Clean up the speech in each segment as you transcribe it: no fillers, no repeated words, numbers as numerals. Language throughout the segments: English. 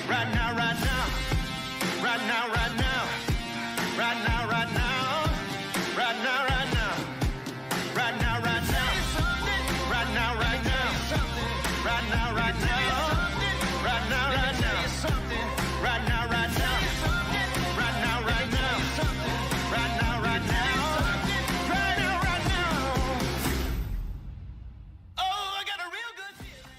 Right now, right now. Right now, right now. Right now, right now. Right now, right now. Right now, right now. Right now, right now. Right now, right now. Right now, right now. Right now, right now. Right now, right now. Right now, right now. Right now, right now. Oh, I got a real good feeling.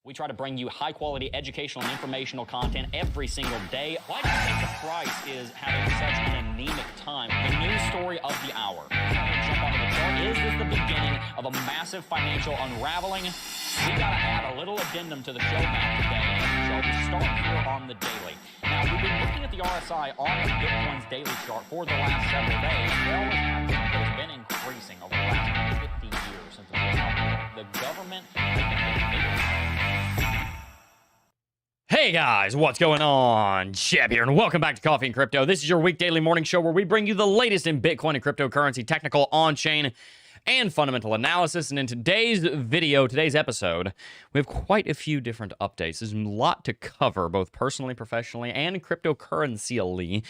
We try to bring you high-quality educational and informational content every single day. Why do you think the price is having such an anemic time? The news story of the hour. Jump onto the chart. Is this the beginning of a massive financial unraveling? We've got to add a little addendum to the show map today. So we start here on the daily. Now, we've been looking at the RSI on Bitcoin's daily chart for the last several days. They always have been, but it's been increasing over the last 50 years since it was out. The government has been Hey guys, what's going on? Jebb here, and welcome back to Coffee and Crypto. This is your week daily morning show where we bring you the latest in Bitcoin and cryptocurrency, technical, on-chain, and fundamental analysis. And in today's video, today's episode, we have quite a few different updates. There's a lot to cover, both personally, professionally, and cryptocurrency-ally.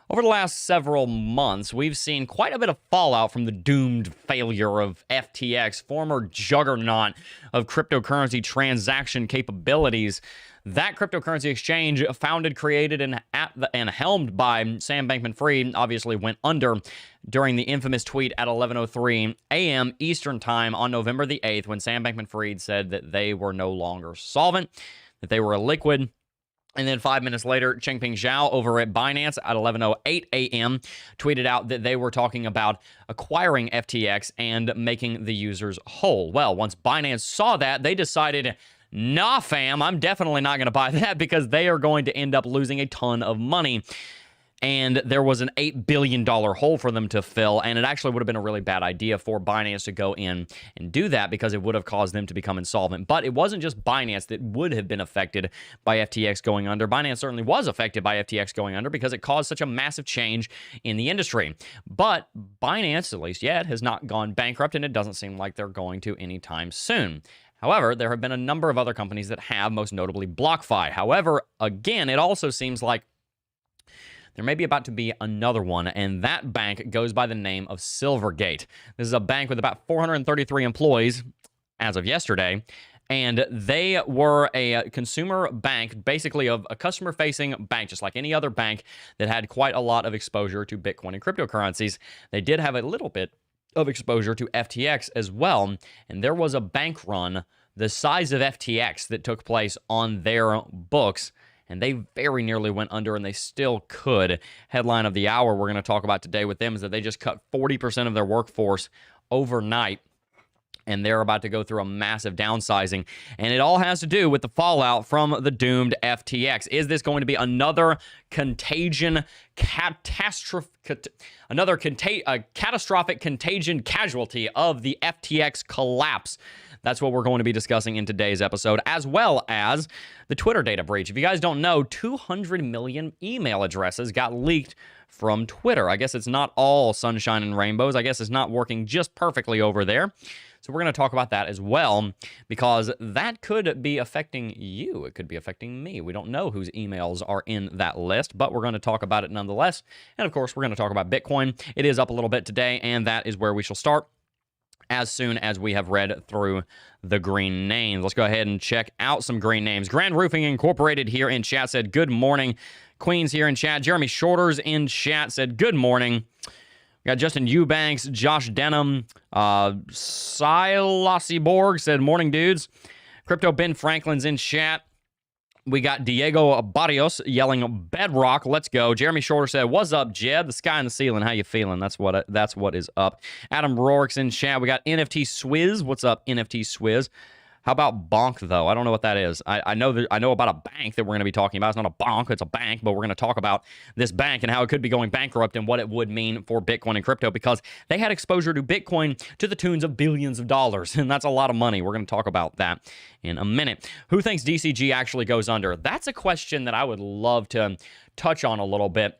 Over the last several months, we've seen quite a bit of fallout from the doomed failure of FTX, former juggernaut of cryptocurrency transaction capabilities. That cryptocurrency exchange, founded, created, and helmed by Sam Bankman-Fried, obviously went under during the infamous tweet at 11:03 a.m. Eastern Time on November the 8th, when Sam Bankman-Fried said that they were no longer solvent, that they were illiquid. And then 5 minutes later, Changpeng Zhao over at Binance at 11:08 a.m. tweeted out that they were talking about acquiring FTX and making the users whole. Well, once Binance saw that, they decided, nah, fam, I'm definitely not going to buy that because they are going to end up losing a ton of money. And there was an $8 billion hole for them to fill, and it actually would have been a really bad idea for Binance to go in and do that because it would have caused them to become insolvent. But it wasn't just Binance that would have been affected by FTX going under. Binance certainly was affected by FTX going under because it caused such a massive change in the industry. But Binance, at least yet, has not gone bankrupt, and it doesn't seem like they're going to anytime soon. However, there have been a number of other companies that have, most notably BlockFi. However, again, it also seems like there may be about to be another one, and that bank goes by the name of Silvergate. This is a bank with about 433 employees as of yesterday, and they were a consumer bank, basically a customer-facing bank, just like any other bank that had quite a lot of exposure to Bitcoin and cryptocurrencies. They did have a little bit of exposure to FTX as well, and there was a bank run the size of FTX that took place on their books, and they very nearly went under, and they still could. Headline of the hour we're going to talk about today with them is that they just cut 40% of their workforce overnight, and they're about to go through a massive downsizing. And it all has to do with the fallout from the doomed FTX. Is this going to be another catastrophic contagion casualty of the FTX collapse? That's what we're going to be discussing in today's episode, as well as the Twitter data breach. If you guys don't know, 200 million email addresses got leaked from Twitter. I guess it's not all sunshine and rainbows. I guess it's not working just perfectly over there. So we're going to talk about that as well, because that could be affecting you. It could be affecting me. We don't know whose emails are in that list, but we're going to talk about it nonetheless. And of course, we're going to talk about Bitcoin. It is up a little bit today, and that is where we shall start as soon as we have read through the green names. Let's go ahead and check out some green names. Grand Roofing Incorporated here in chat said, good morning. Queens here in chat. Jeremy Shorters in chat said, good morning. We got Justin Eubanks, Josh Denham, Silassi Borg said, morning, dudes. Crypto Ben Franklin's in chat. We got Diego Barrios yelling bedrock. Let's go. Jeremy Shorter said, what's up, Jebb? The sky and the ceiling. How you feeling? That's what is up. Adam Rourke's in chat. We got NFT Swizz. What's up, NFT Swizz? How about bonk, though? I don't know what that is. I know about a bank that we're going to be talking about. It's not a bonk, it's a bank, but we're going to talk about this bank and how it could be going bankrupt and what it would mean for Bitcoin and crypto, because they had exposure to Bitcoin to the tunes of billions of dollars, and that's a lot of money. We're going to talk about that in a minute. Who thinks DCG actually goes under? That's a question that I would love to touch on a little bit.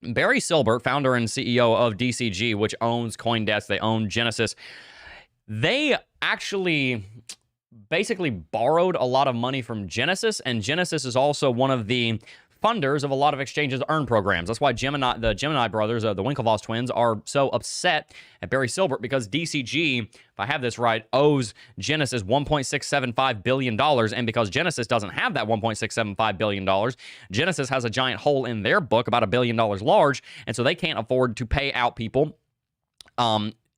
Barry Silbert, founder and CEO of DCG, which owns CoinDesk, they own Genesis, they actually basically borrowed a lot of money from Genesis, and Genesis is also one of the funders of a lot of exchanges earn programs. That's why the Gemini brothers, the Winklevoss twins, are so upset at Barry Silbert, because DCG, if I have this right, owes Genesis $1.675 billion. And because Genesis doesn't have that $1.675 billion, Genesis has a giant hole in their book, about $1 billion large. And so they can't afford to pay out people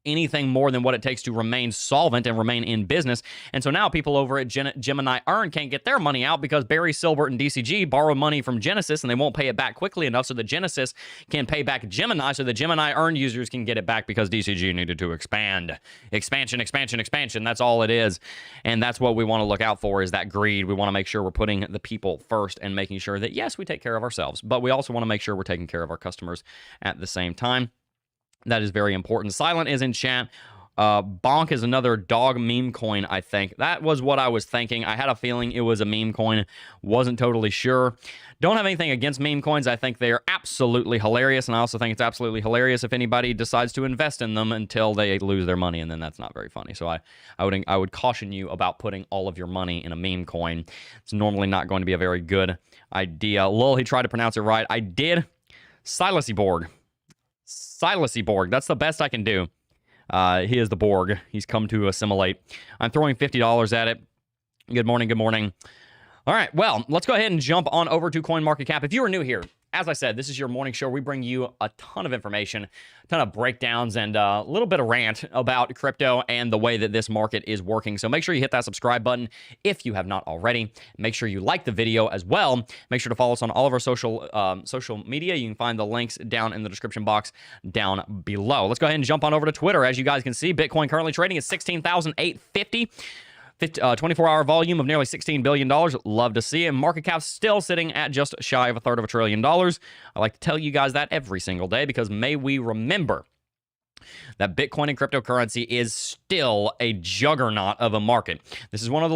anything more than what it takes to remain solvent and remain in business. And so now people over at Gemini Earn can't get their money out because Barry Silbert and DCG borrow money from Genesis, and they won't pay it back quickly enough so that Genesis can pay back Gemini, so the Gemini Earn users can get it back because DCG needed to expand. Expansion. That's all it is. And that's what we want to look out for, is that greed. We want to make sure we're putting the people first and making sure that, yes, we take care of ourselves, but we also want to make sure we're taking care of our customers at the same time. That is very important. Silent is in chat. Bonk is another dog meme coin, I think. That was what I was thinking. I had a feeling it was a meme coin. Wasn't totally sure. Don't have anything against meme coins. I think they are absolutely hilarious, and I also think it's absolutely hilarious if anybody decides to invest in them until they lose their money, and then that's not very funny. So I would caution you about putting all of your money in a meme coin. It's normally not going to be a very good idea. Lol, he tried to pronounce it right. I did. Silasy Borg. That's the best I can do. He is the Borg. He's come to assimilate. I'm throwing $50 at it. Good morning. All right, well, let's go ahead and jump on over to CoinMarketCap. If you are new here, as I said, this is your morning show. We bring you a ton of information, a ton of breakdowns, and a little bit of rant about crypto and the way that this market is working. So make sure you hit that subscribe button if you have not already. Make sure you like the video as well. Make sure to follow us on all of our social media. You can find the links down in the description box down below. Let's go ahead and jump on over to Twitter. As you guys can see, Bitcoin currently trading at $16,850. 24-hour volume of nearly $16 billion. Love to see it. Market cap still sitting at just shy of $1/3 trillion. I like to tell you guys that every single day, because may we remember that Bitcoin and cryptocurrency is still a juggernaut of a market. This is one of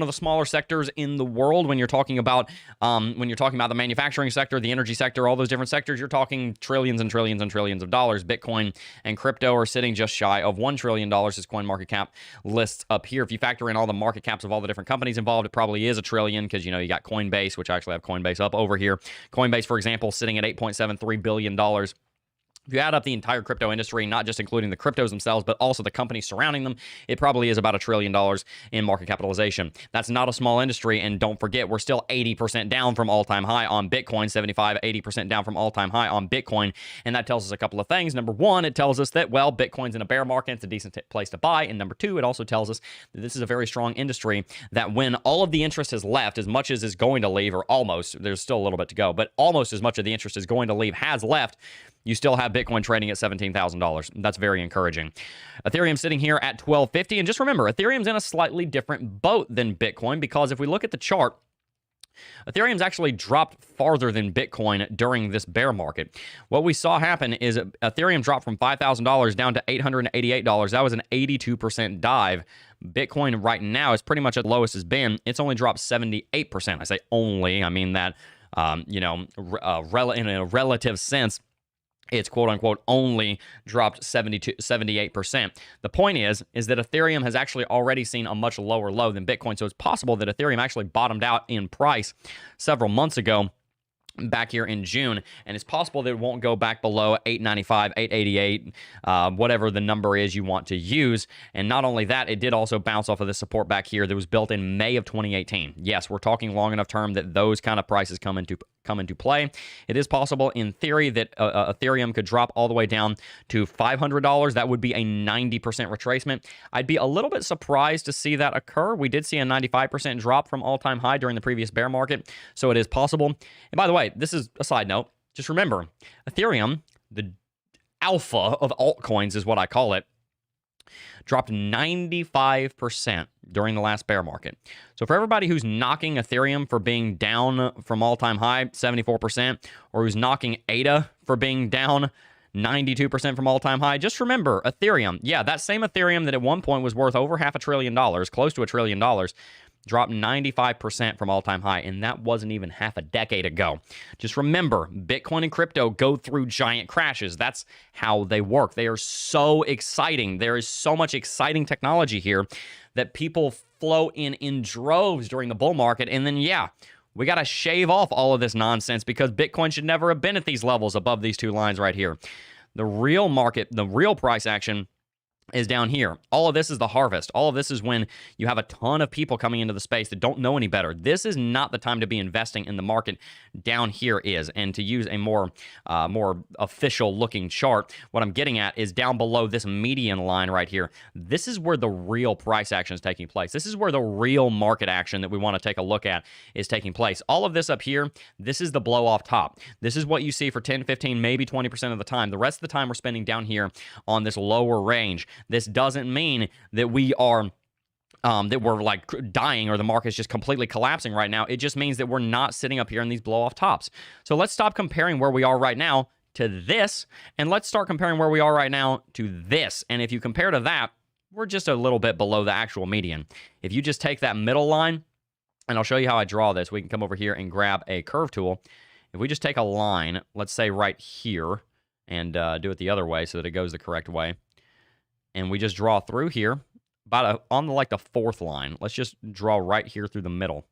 the smaller sectors in the world. When you're talking about the manufacturing sector, the energy sector, all those different sectors, you're talking trillions and trillions and trillions of dollars. Bitcoin and crypto are sitting just shy of $1 trillion, as CoinMarketCap lists up here. If you factor in all the market caps of all the different companies involved, it probably is $1 trillion, because you got Coinbase, which I actually have Coinbase up over here. Coinbase, for example, sitting at $8.73 billion. If you add up the entire crypto industry, not just including the cryptos themselves, but also the companies surrounding them, it probably is about $1 trillion in market capitalization. That's not a small industry, and don't forget, we're still 80% down from all-time high on Bitcoin, 80% down from all-time high on Bitcoin, and that tells us a couple of things. Number one, it tells us that, well, Bitcoin's in a bear market, it's a decent place to buy, and number two, it also tells us that this is a very strong industry, that when all of the interest has left, as much as is going to leave, or almost, there's still a little bit to go, but almost as much of the interest is going to leave has left, you still have Bitcoin trading at $17,000. That's very encouraging. Ethereum sitting here at $1250. And just remember, Ethereum's in a slightly different boat than Bitcoin, because if we look at the chart, Ethereum's actually dropped farther than Bitcoin during this bear market. What we saw happen is Ethereum dropped from $5,000 down to $888. That was an 82% dive. Bitcoin right now is pretty much at the lowest it's been. It's only dropped 78%. I say only, I mean that, in a relative sense, it's quote-unquote only dropped 78%. The point is that Ethereum has actually already seen a much lower low than Bitcoin, so it's possible that Ethereum actually bottomed out in price several months ago, back here in June, and it's possible that it won't go back below 895, 888, whatever the number is you want to use. And not only that, it did also bounce off of the support back here that was built in May of 2018. Yes, we're talking long enough term that those kind of prices come into play. It is possible, in theory, that Ethereum could drop all the way down to $500. That would be a 90% retracement. I'd be a little bit surprised to see that occur. We did see a 95% drop from all-time high during the previous bear market, so it is possible. And by the way, this is a side note. Just remember, Ethereum, the alpha of altcoins is what I call it, dropped 95% during the last bear market. So for everybody who's knocking Ethereum for being down from all-time high, 74%, or who's knocking ADA for being down 92% from all-time high, just remember, Ethereum, yeah, that same Ethereum that at one point was worth over $500 billion, close to $1 trillion, dropped 95% from all-time high, and that wasn't even half a decade ago. Just remember, Bitcoin and crypto go through giant crashes. That's how they work. They are so exciting. There is so much exciting technology here that people flow in droves during the bull market, and then, yeah, we got to shave off all of this nonsense because Bitcoin should never have been at these levels above these two lines right here. The real market, the real price action is down here. All of this is the harvest. All of this is when you have a ton of people coming into the space that don't know any better. This is not the time to be investing in the market. Down here is, and to use a more official looking chart, what I'm getting at is down below this median line right here. This is where the real price action is taking place. This is where the real market action that we want to take a look at is taking place. All of this up here, this is the blow off top. This is what you see for 10, 15, maybe 20% of the time. The rest of the time we're spending down here on this lower range. This doesn't mean that we are that we're like dying or the market's just completely collapsing right now. It just means that we're not sitting up here in these blow off tops. So let's stop comparing where we are right now to this, and let's start comparing where we are right now to this. And if you compare to that, we're just a little bit below the actual median. If you just take that middle line, and I'll show you how I draw this. We can come over here and grab a curve tool. If we just take a line, let's say right here, and do it the other way so that it goes the correct way. And we just draw through here, on like the fourth line. Let's just draw right here through the middle.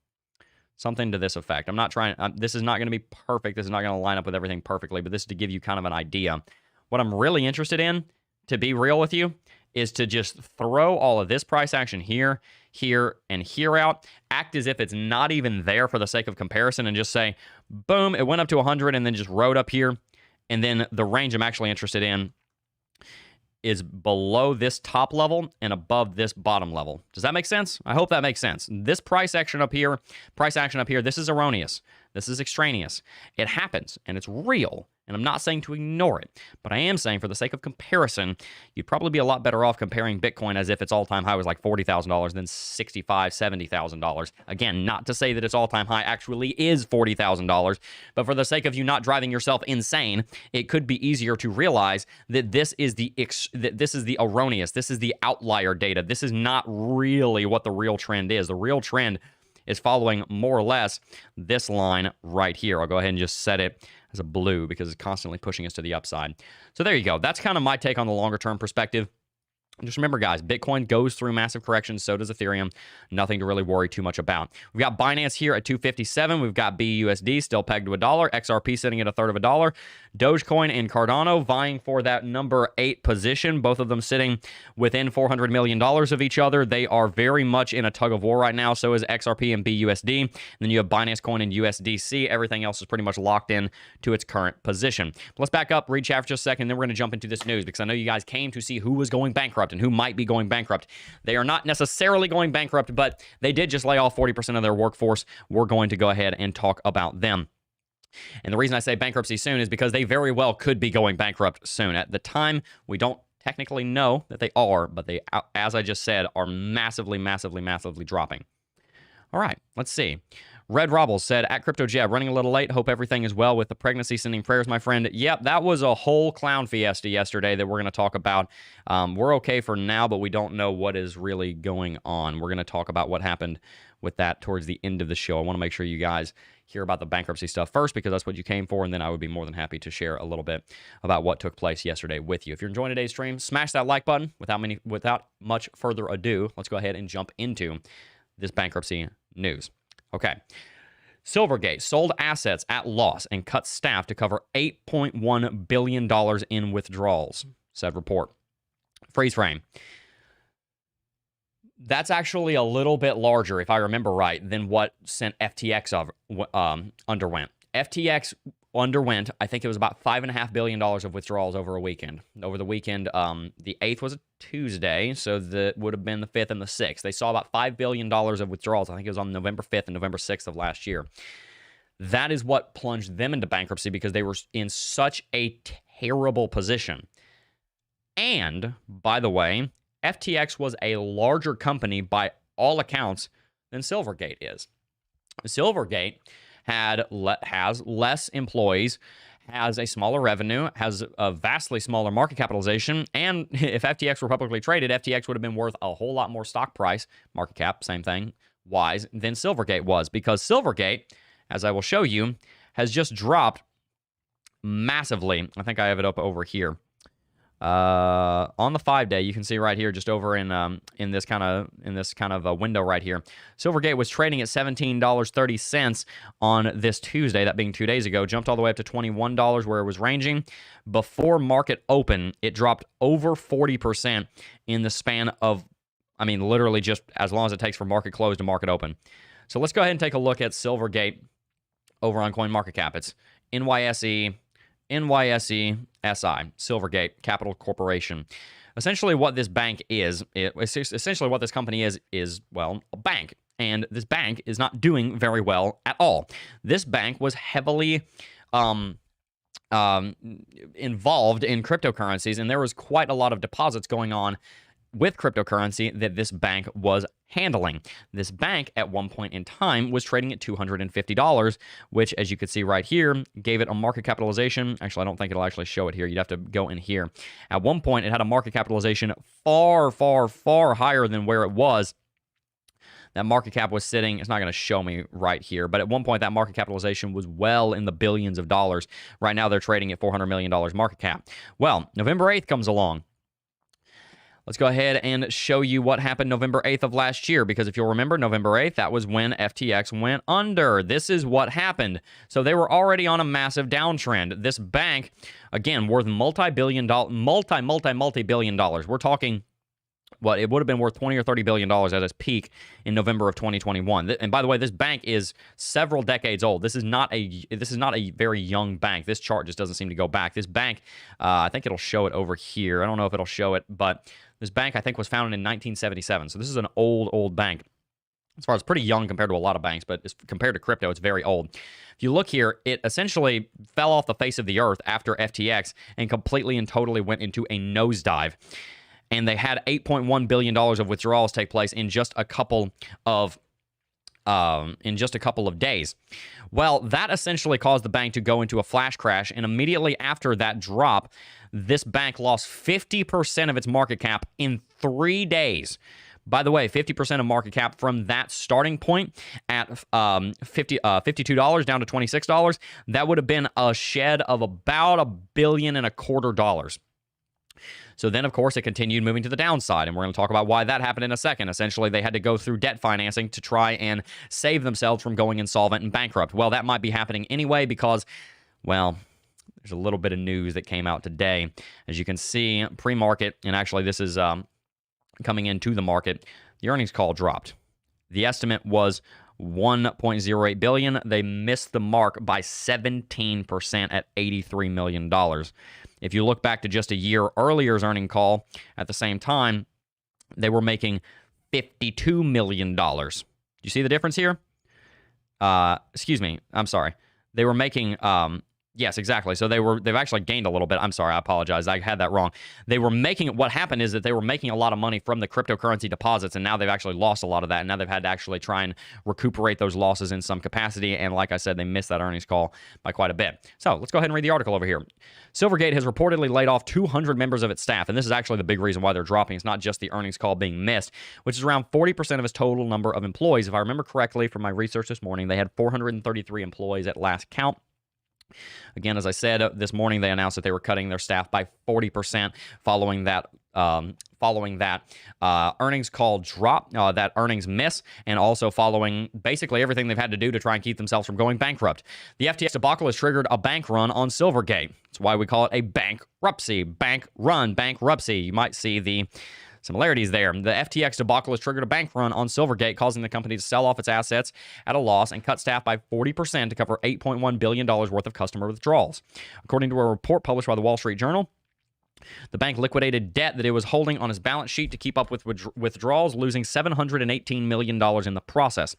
Something to this effect. I'm not trying, this is not going to be perfect. This is not going to line up with everything perfectly, but this is to give you kind of an idea. What I'm really interested in, to be real with you, is to just throw all of this price action here, here, and here out, act as if it's not even there for the sake of comparison, and just say, boom, it went up to 100 and then just rode up here. And then the range I'm actually interested in is below this top level and above this bottom level. Does that make sense? I hope that makes sense. This price action up here, this is erroneous. This is extraneous. It happens, and it's real. And I'm not saying to ignore it, but I am saying for the sake of comparison, you'd probably be a lot better off comparing Bitcoin as if its all-time high was like $40,000 than $65,000, $70,000. Again, not to say that its all-time high actually is $40,000, but for the sake of you not driving yourself insane, it could be easier to realize that this is the erroneous, this is the outlier data. This is not really what the real trend is. The real trend is following more or less this line right here. I'll go ahead and just set it as a blue because it's constantly pushing us to the upside. So there you go. That's kind of my take on the longer term perspective. Just remember, guys, Bitcoin goes through massive corrections. So does Ethereum. Nothing to really worry too much about. We've got Binance here at 257. We've got BUSD still pegged to $1. XRP sitting at a third of $1. Dogecoin and Cardano vying for that number 8 position. Both of them sitting within $400 million of each other. They are very much in a tug of war right now. So is XRP and BUSD. And then you have Binance Coin and USDC. Everything else is pretty much locked in to its current position. But let's back up, read chat for just a second, then we're going to jump into this news because I know you guys came to see who was going bankrupt and who might be going bankrupt. They are not necessarily going bankrupt, but they did just lay off 40% of their workforce. We're going to go ahead and talk about them. And the reason I say bankruptcy soon is because they very well could be going bankrupt soon. At the time, we don't technically know that they are, but they, as I just said, are massively, massively, massively dropping. All right, let's see. Red Robbles said, at Crypto Jebb, running a little late. Hope everything is well with the pregnancy. Sending prayers, my friend. Yep, that was a whole clown fiesta yesterday that we're going to talk about. We're okay for now, but we don't know what is really going on. We're going to talk about what happened with that towards the end of the show. I want to make sure you guys hear about the bankruptcy stuff first because that's what you came for, and then I would be more than happy to share a little bit about what took place yesterday with you. If you're enjoying today's stream, smash that like button. Without much further ado, let's go ahead and jump into this bankruptcy news. Okay. Silvergate sold assets at loss and cut staff to cover $8.1 billion in withdrawals, said report. Freeze frame. That's actually a little bit larger, if I remember right, than what FTX underwent. FTX underwent, I think it was about $5.5 billion of withdrawals over a weekend. Over the weekend, the 8th was a Tuesday, so that would have been the 5th and the 6th. They saw about $5 billion of withdrawals. I think it was on November 5th and November 6th of last year. That is what plunged them into bankruptcy because they were in such a terrible position. And, by the way, FTX was a larger company by all accounts than Silvergate is. Silvergate has less employees, has a smaller revenue, has a vastly smaller market capitalization, and if FTX were publicly traded, FTX would have been worth a whole lot more stock price, market cap, same thing, wise than Silvergate was, because Silvergate, as I will show you, has just dropped massively. I think I have it up over here. On the 5-day, you can see right here, just over in this kind of a window right here. Silvergate was trading at $17.30 on this Tuesday, that being 2 days ago. Jumped all the way up to $21 where it was ranging. Before market open, it dropped over 40% in the span of, I mean, literally just as long as it takes from market close to market open. So let's go ahead and take a look at Silvergate over on CoinMarketCap. It's NYSE SI, Silvergate Capital Corporation. Essentially what this bank is, essentially what this company is, well, a bank. And this bank is not doing very well at all. This bank was heavily involved in cryptocurrencies, and there was quite a lot of deposits going on with cryptocurrency that this bank was handling. This bank at one point in time was trading at $250, which, as you can see right here, gave it a market capitalization. Actually, I don't think it'll actually show it here. You'd have to go in here. At one point, it had a market capitalization far, far, far higher than where it was. That market cap was sitting, it's not going to show me right here, but at one point that market capitalization was well in the billions of dollars. Right now they're trading at $400 million market cap. Well, November 8th comes along. Let's go ahead and show you what happened November 8th of last year, because if you'll remember, November 8th, that was when FTX went under. This is what happened. So they were already on a massive downtrend. This bank, again, worth multi-billion dollars. We're talking, what, it would have been worth $20 or $30 billion at its peak in November of 2021. And by the way, this bank is several decades old. This is not a very young bank. This chart just doesn't seem to go back. This bank, I think it'll show it over here. I don't know if it'll show it, but this bank, I think, was founded in 1977. So this is an old bank. As far as pretty young compared to a lot of banks, but compared to crypto, it's very old. If you look here, it essentially fell off the face of the earth after FTX and completely and totally went into a nosedive. And they had $8.1 billion of withdrawals take place in just a couple of days. Well, that essentially caused the bank to go into a flash crash, and immediately after that drop, this bank lost 50% of its market cap in 3 days. By the way, 50% of market cap from that starting point at $52 down to $26, that would have been a shed of about $1.25 billion. So then, of course, it continued moving to the downside, and we're going to talk about why that happened in a second. Essentially, they had to go through debt financing to try and save themselves from going insolvent and bankrupt. Well, that might be happening anyway because, well, there's a little bit of news that came out today. As you can see, pre-market, and actually this is coming into the market, the earnings call dropped. The estimate was $1.08 billion. They missed the mark by 17% at $83 million. If you look back to just a year earlier's earning call, at the same time, they were making $52 million. You see the difference here? Excuse me. I'm sorry. They were making yes, exactly. So they've actually gained a little bit. I'm sorry, I apologize. I had that wrong. They were making, what happened is that they were making a lot of money from the cryptocurrency deposits, and now they've actually lost a lot of that, and now they've had to actually try and recuperate those losses in some capacity, and like I said, they missed that earnings call by quite a bit. So let's go ahead and read the article over here. Silvergate has reportedly laid off 200 members of its staff, and this is actually the big reason why they're dropping. It's not just the earnings call being missed, which is around 40% of its total number of employees. If I remember correctly from my research this morning, they had 433 employees at last count. Again, as I said, this morning they announced that they were cutting their staff by 40% following that earnings call drop, that earnings miss, and also following basically everything they've had to do to try and keep themselves from going bankrupt. The FTX debacle has triggered a bank run on Silvergate. That's why we call it a bankruptcy. Bank run, bankruptcy. You might see the similarities there. The FTX debacle has triggered a bank run on Silvergate, causing the company to sell off its assets at a loss and cut staff by 40% to cover $8.1 billion worth of customer withdrawals. According to a report published by the Wall Street Journal, the bank liquidated debt that it was holding on its balance sheet to keep up with withdrawals, losing $718 million in the process.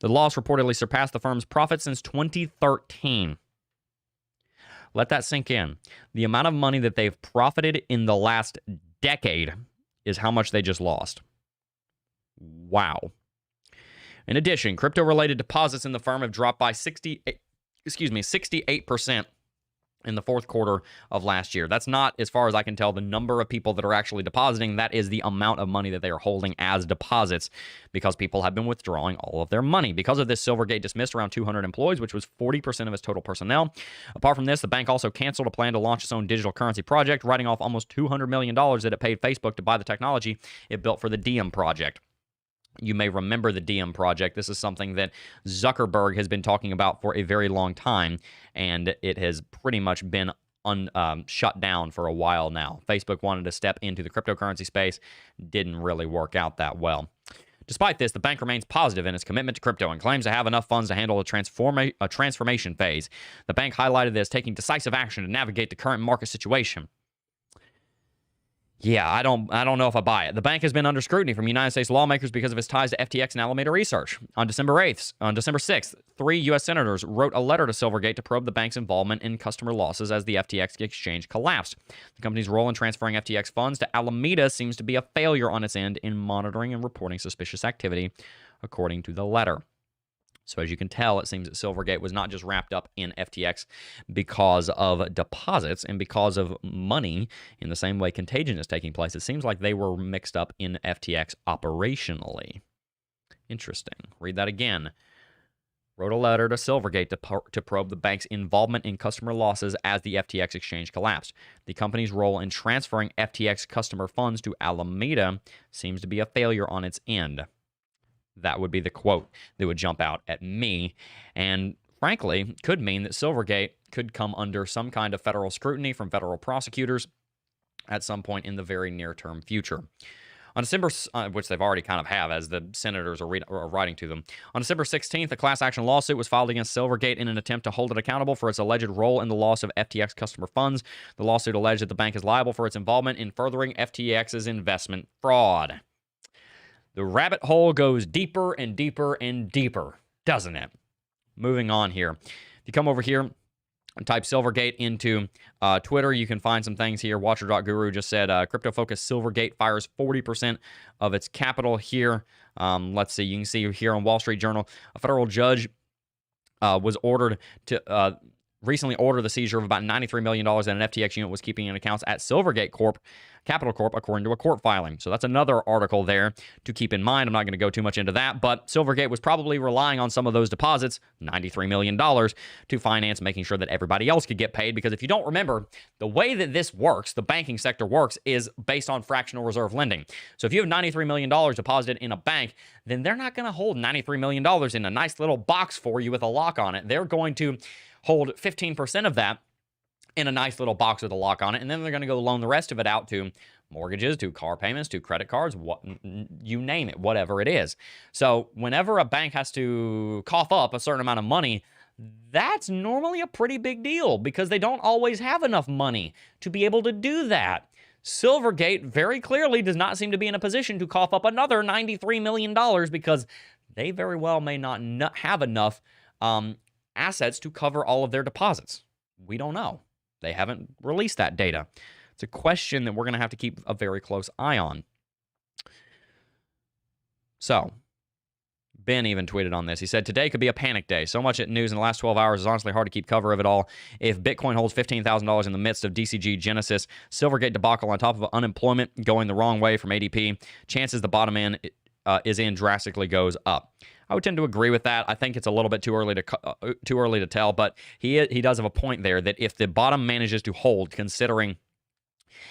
The loss reportedly surpassed the firm's profits since 2013. Let that sink in. The amount of money that they've profited in the last decade is how much they just lost. Wow. In addition, crypto-related deposits in the firm have dropped by 68% in the fourth quarter of last year. That's not, as far as I can tell, the number of people that are actually depositing. That is the amount of money that they are holding as deposits, because people have been withdrawing all of their money. Because of this, Silvergate dismissed around 200 employees, which was 40% of its total personnel. Apart from this, the bank also canceled a plan to launch its own digital currency project, writing off almost $200 million that it paid Facebook to buy the technology it built for the Diem project. You may remember the Diem project. This is something that Zuckerberg has been talking about for a very long time, and it has pretty much been shut down for a while now. Facebook wanted to step into the cryptocurrency space. Didn't really work out that well. Despite this, the bank remains positive in its commitment to crypto and claims to have enough funds to handle a transformation phase. The bank highlighted this, taking decisive action to navigate the current market situation. Yeah, I don't know if I buy it. The bank has been under scrutiny from United States lawmakers because of its ties to FTX and Alameda Research. On December 6th, 3 U.S. senators wrote a letter to Silvergate to probe the bank's involvement in customer losses as the FTX exchange collapsed. The company's role in transferring FTX funds to Alameda seems to be a failure on its end in monitoring and reporting suspicious activity, according to the letter. So as you can tell, it seems that Silvergate was not just wrapped up in FTX because of deposits and because of money in the same way contagion is taking place. It seems like they were mixed up in FTX operationally. Interesting. Read that again. Wrote a letter to Silvergate to probe the bank's involvement in customer losses as the FTX exchange collapsed. The company's role in transferring FTX customer funds to Alameda seems to be a failure on its end. That would be the quote that would jump out at me, and frankly, could mean that Silvergate could come under some kind of federal scrutiny from federal prosecutors at some point in the very near-term future. On December, which they've already kind of have, as the senators are writing to them. On December 16th, a class action lawsuit was filed against Silvergate in an attempt to hold it accountable for its alleged role in the loss of FTX customer funds. The lawsuit alleged that the bank is liable for its involvement in furthering FTX's investment fraud. The rabbit hole goes deeper and deeper and deeper, doesn't it? Moving on here. If you come over here and type Silvergate into Twitter, you can find some things here. Watcher.guru just said, crypto-focused Silvergate fires 40% of its capital here. Let's see. You can see here on Wall Street Journal, a federal judge was ordered to... recently ordered the seizure of about $93 million that an FTX unit was keeping in accounts at Silvergate Capital Corp, according to a court filing. So that's another article there to keep in mind. I'm not going to go too much into that, but Silvergate was probably relying on some of those deposits, $93 million, to finance making sure that everybody else could get paid. Because if you don't remember, the way that this works, the banking sector works, is based on fractional reserve lending. So if you have $93 million deposited in a bank, then they're not going to hold $93 million in a nice little box for you with a lock on it. They're going to hold 15% of that in a nice little box with a lock on it, and then they're going to go loan the rest of it out to mortgages, to car payments, to credit cards, what you name it, whatever it is. So whenever a bank has to cough up a certain amount of money, that's normally a pretty big deal because they don't always have enough money to be able to do that. Silvergate very clearly does not seem to be in a position to cough up another $93 million because they very well may not have enough assets to cover all of their deposits. We don't know. They haven't released that data. It's a question that we're going to have to keep a very close eye on. So, Ben even tweeted on this. He said, today could be a panic day. So much news in the last 12 hours is honestly hard to keep cover of it all. If Bitcoin holds $15,000 in the midst of DCG Genesis, Silvergate debacle on top of unemployment going the wrong way from ADP, chances the bottom end is in drastically goes up. I would tend to agree with that. I think it's a little bit too early to tell, but he does have a point there that if the bottom manages to hold, considering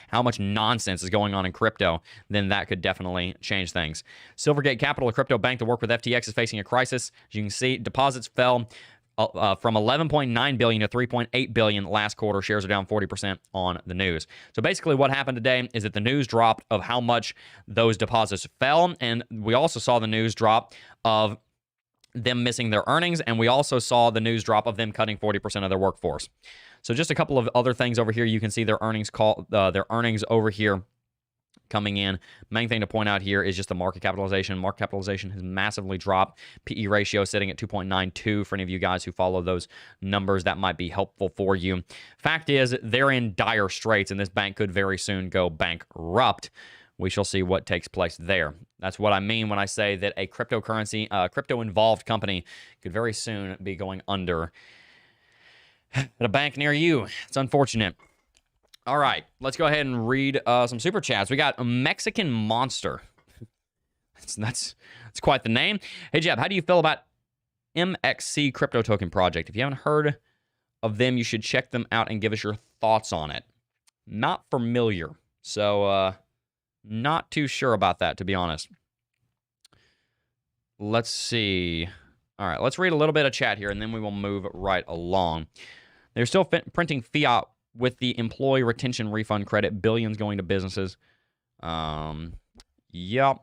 how much nonsense is going on in crypto, then that could definitely change things. Silvergate Capital, a crypto bank that worked with FTX, is facing a crisis. As you can see, deposits fell from $11.9 billion to $3.8 billion last quarter. Shares are down 40% on the news. So basically what happened today is that the news dropped of how much those deposits fell, and we also saw the news drop of them missing their earnings, and we also saw the news drop of them cutting 40% of their workforce. So just a couple of other things over here. You can see their earnings their earnings over here coming in. Main thing to point out here is just the market capitalization. Market capitalization has massively dropped. PE ratio sitting at 2.92. For any of you guys who follow those numbers, that might be helpful for you. Fact is, they're in dire straits, and this bank could very soon go bankrupt. We shall see what takes place there. That's what I mean when I say that a cryptocurrency, crypto-involved company could very soon be going under. at a bank near you. It's unfortunate. All right, let's go ahead and read some super chats. We got a Mexican Monster. That's quite the name. Hey, Jebb, how do you feel about MXC crypto token project? If you haven't heard of them, you should check them out and give us your thoughts on it. Not familiar, so not too sure about that, to be honest. Let's see. All right, let's read a little bit of chat here, and then we will move right along. They're still printing fiat with the employee retention refund credit, billions going to businesses. Yep.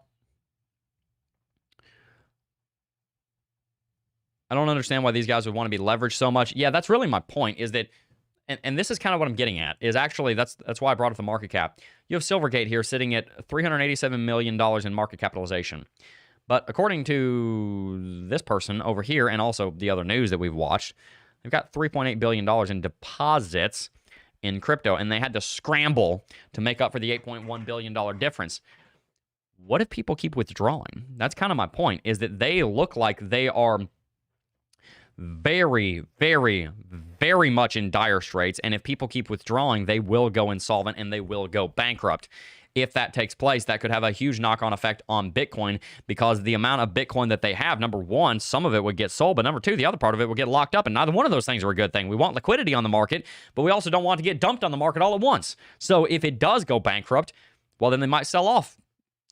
I don't understand why these guys would want to be leveraged so much. Yeah, that's really my point, is that, and this is kind of what I'm getting at, is actually, that's why I brought up the market cap. You have Silvergate here sitting at $387 million in market capitalization. But according to this person over here, and also the other news that we've watched, they've got $3.8 billion in deposits in crypto, and they had to scramble to make up for the $8.1 billion difference. What if people keep withdrawing? That's kind of my point, is that they look like they are very, very, very much in dire straits, and if people keep withdrawing, they will go insolvent and they will go bankrupt. If that takes place, that could have a huge knock-on effect on Bitcoin, because the amount of Bitcoin that they have, number one, some of it would get sold, but number two, the other part of it would get locked up, and neither one of those things are a good thing. We want liquidity on the market, but we also don't want to get dumped on the market all at once. So if it does go bankrupt, well, then they might sell off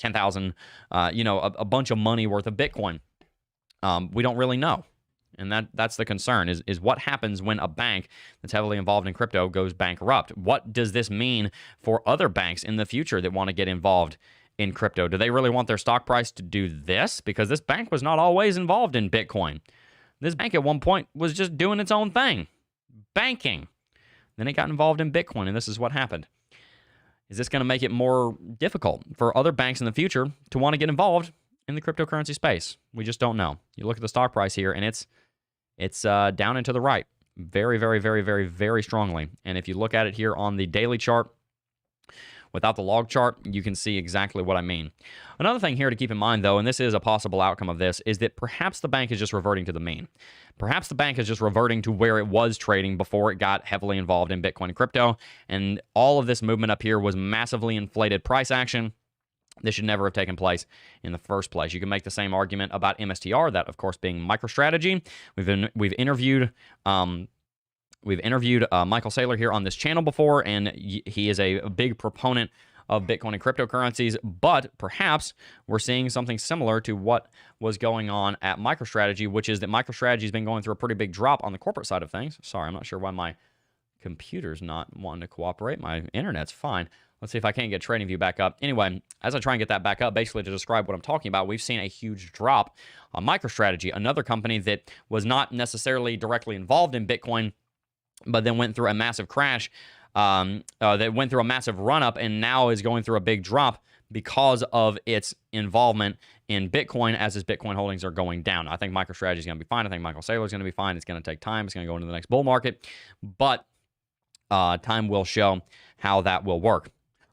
10,000, a bunch of money worth of Bitcoin. We don't really know. And that's the concern, is what happens when a bank that's heavily involved in crypto goes bankrupt? What does this mean for other banks in the future that want to get involved in crypto? Do they really want their stock price to do this? Because this bank was not always involved in Bitcoin. This bank at one point was just doing its own thing, banking. Then it got involved in Bitcoin, and this is what happened. Is this going to make it more difficult for other banks in the future to want to get involved in the cryptocurrency space? We just don't know. You look at the stock price here, and it's down and to the right very, very, very, very, very strongly. And if you look at it here on the daily chart, without the log chart, you can see exactly what I mean. Another thing here to keep in mind, though, and this is a possible outcome of this, is that perhaps the bank is just reverting to the mean. Perhaps the bank is just reverting to where it was trading before it got heavily involved in Bitcoin and crypto. And all of this movement up here was massively inflated price action. This should never have taken place in the first place. You can make the same argument about MSTR, that of course being MicroStrategy. We've interviewed Michael Saylor here on this channel before, and he is a big proponent of Bitcoin and cryptocurrencies. But perhaps we're seeing something similar to what was going on at MicroStrategy, which is that MicroStrategy has been going through a pretty big drop on the corporate side of things. Sorry, I'm not sure why my computer's not wanting to cooperate. My internet's fine. Let's see if I can't get TradingView back up. Anyway, as I try and get that back up, basically to describe what I'm talking about, we've seen a huge drop on MicroStrategy, another company that was not necessarily directly involved in Bitcoin, but then went through a massive crash, that went through a massive run-up, and now is going through a big drop because of its involvement in Bitcoin as its Bitcoin holdings are going down. I think MicroStrategy is going to be fine. I think Michael Saylor is going to be fine. It's going to take time. It's going to go into the next bull market, but time will show how that will work.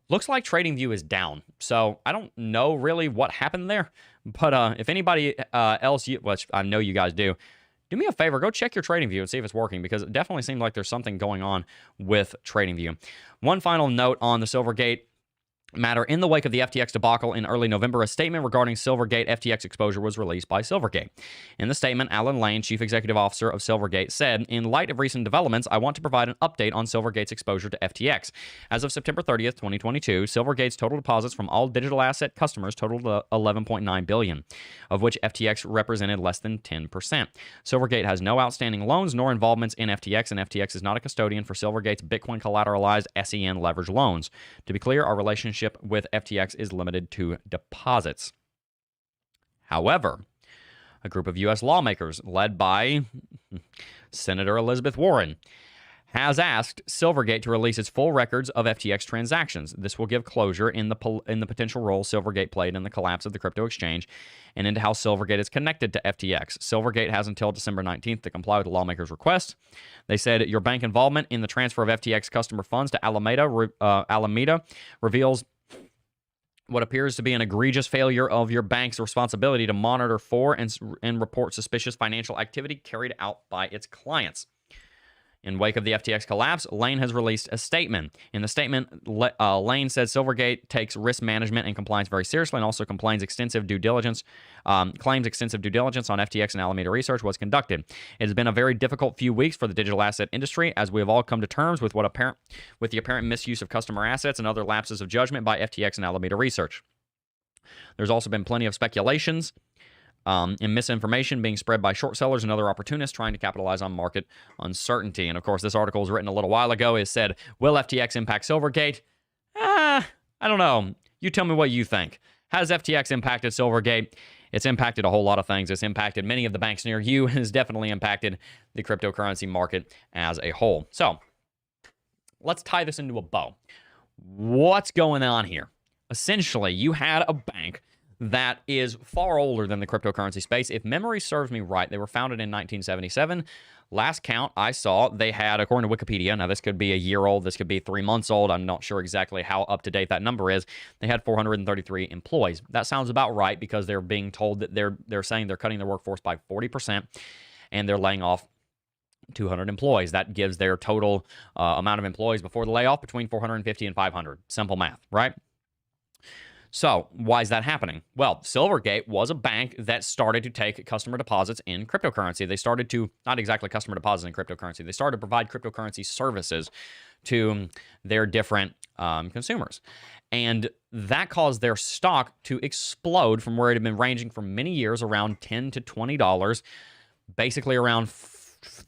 Looks like TradingView is down, so I don't know really what happened there. But if anybody else, which I know you guys do me a favor, go check your TradingView and see if it's working, because it definitely seems like there's something going on with TradingView. One final note on the Silvergate matter. In the wake of the FTX debacle in early November, a statement regarding Silvergate FTX exposure was released by Silvergate. In the statement, Alan Lane, Chief Executive Officer of Silvergate, said, "In light of recent developments, I want to provide an update on Silvergate's exposure to FTX. As of September 30th, 2022, Silvergate's total deposits from all digital asset customers totaled $11.9 billion, of which FTX represented less than 10%. Silvergate has no outstanding loans nor involvements in FTX, and FTX is not a custodian for Silvergate's Bitcoin collateralized SEN leveraged loans. To be clear, our relationship with FTX is limited to deposits." However, a group of U.S. lawmakers led by Senator Elizabeth Warren has asked Silvergate to release its full records of FTX transactions. This will give closure in the potential role Silvergate played in the collapse of the crypto exchange and into how Silvergate is connected to FTX. Silvergate has until December 19th to comply with the lawmakers' request. They said your bank involvement in the transfer of FTX customer funds to Alameda reveals what appears to be an egregious failure of your bank's responsibility to monitor for and report suspicious financial activity carried out by its clients. In wake of the FTX collapse, Lane has released a statement. In the statement, Lane said Silvergate takes risk management and compliance very seriously, and also claims extensive due diligence on FTX and Alameda Research was conducted. It has been a very difficult few weeks for the digital asset industry, as we have all come to terms with the apparent misuse of customer assets and other lapses of judgment by FTX and Alameda Research. There's also been plenty of speculations and misinformation being spread by short sellers and other opportunists trying to capitalize on market uncertainty. And of course, this article was written a little while ago. It said, will FTX impact Silvergate? I don't know. You tell me what you think. Has FTX impacted Silvergate? It's impacted a whole lot of things. It's impacted many of the banks near you, and has definitely impacted the cryptocurrency market as a whole. So let's tie this into a bow. What's going on here? Essentially, you had a bank that is far older than the cryptocurrency space. If memory serves me right, they were founded in 1977. Last count I saw, they had, according to Wikipedia, now this could be a year old, this could be 3 months old, I'm not sure exactly how up to date that number is. They had 433 employees. That sounds about right, because they're being told that they're saying they're cutting their workforce by 40%, and they're laying off 200 employees. That gives their total amount of employees before the layoff between 450 and 500. Simple math, right? So, why is that happening? Well, Silvergate was a bank that started to take customer deposits in cryptocurrency. They started to, not exactly customer deposits in cryptocurrency, they started to provide cryptocurrency services to their different consumers. And that caused their stock to explode from where it had been ranging for many years around $10 to $20, basically around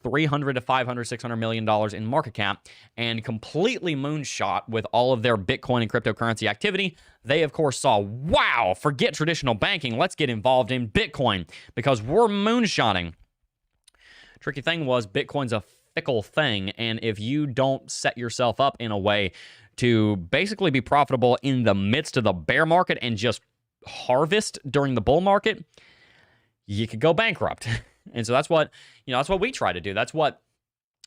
$300 to $500, $600 million in market cap, and completely moonshot with all of their Bitcoin and cryptocurrency activity. They, of course, saw, wow, forget traditional banking. Let's get involved in Bitcoin because we're moonshotting. Tricky thing was, Bitcoin's a fickle thing, and if you don't set yourself up in a way to basically be profitable in the midst of the bear market and just harvest during the bull market, you could go bankrupt. And so that's what we try to do. That's what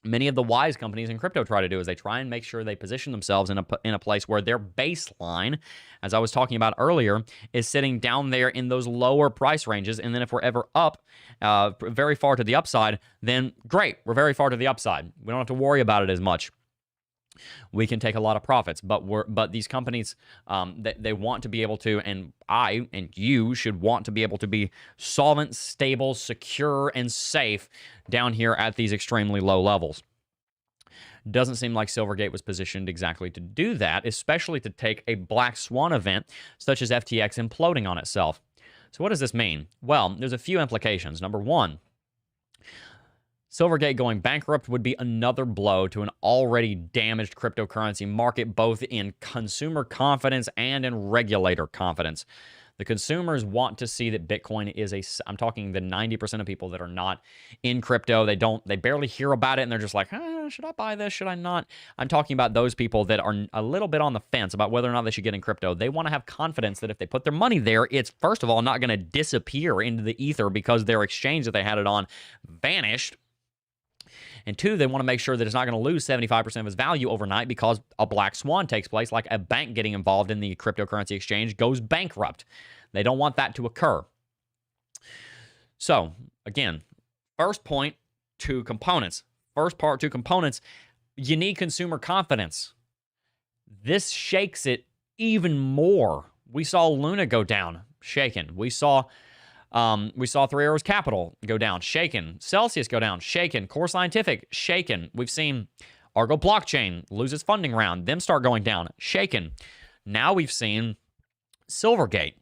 many of the wise companies in crypto try to do, is they try and make sure they position themselves in a place where their baseline, as I was talking about earlier, is sitting down there in those lower price ranges. And then if we're ever up very far to the upside, then great, we're very far to the upside. We don't have to worry about it as much. We can take a lot of profits, but these companies, they want to be able to, and I and you should want to be able to be solvent, stable, secure, and safe down here at these extremely low levels. Doesn't seem like Silvergate was positioned exactly to do that, especially to take a black swan event such as FTX imploding on itself. So what does this mean? Well, there's a few implications. Number one, Silvergate going bankrupt would be another blow to an already damaged cryptocurrency market, both in consumer confidence and in regulator confidence. The consumers want to see that Bitcoin is I'm talking the 90% of people that are not in crypto. They barely hear about it, and they're just like, should I buy this? Should I not? I'm talking about those people that are a little bit on the fence about whether or not they should get in crypto. They want to have confidence that if they put their money there, it's, first of all, not going to disappear into the ether because their exchange that they had it on vanished. And two, they want to make sure that it's not going to lose 75% of its value overnight because a black swan takes place, like a bank getting involved in the cryptocurrency exchange goes bankrupt. They don't want that to occur. So, again, first point, two components. First part, two components. You need consumer confidence. This shakes it even more. We saw Luna go down, shaken. We saw Three Arrows Capital go down, shaken. Celsius go down, shaken. Core Scientific, shaken. We've seen Argo Blockchain lose its funding round, them start going down, shaken. Now we've seen Silvergate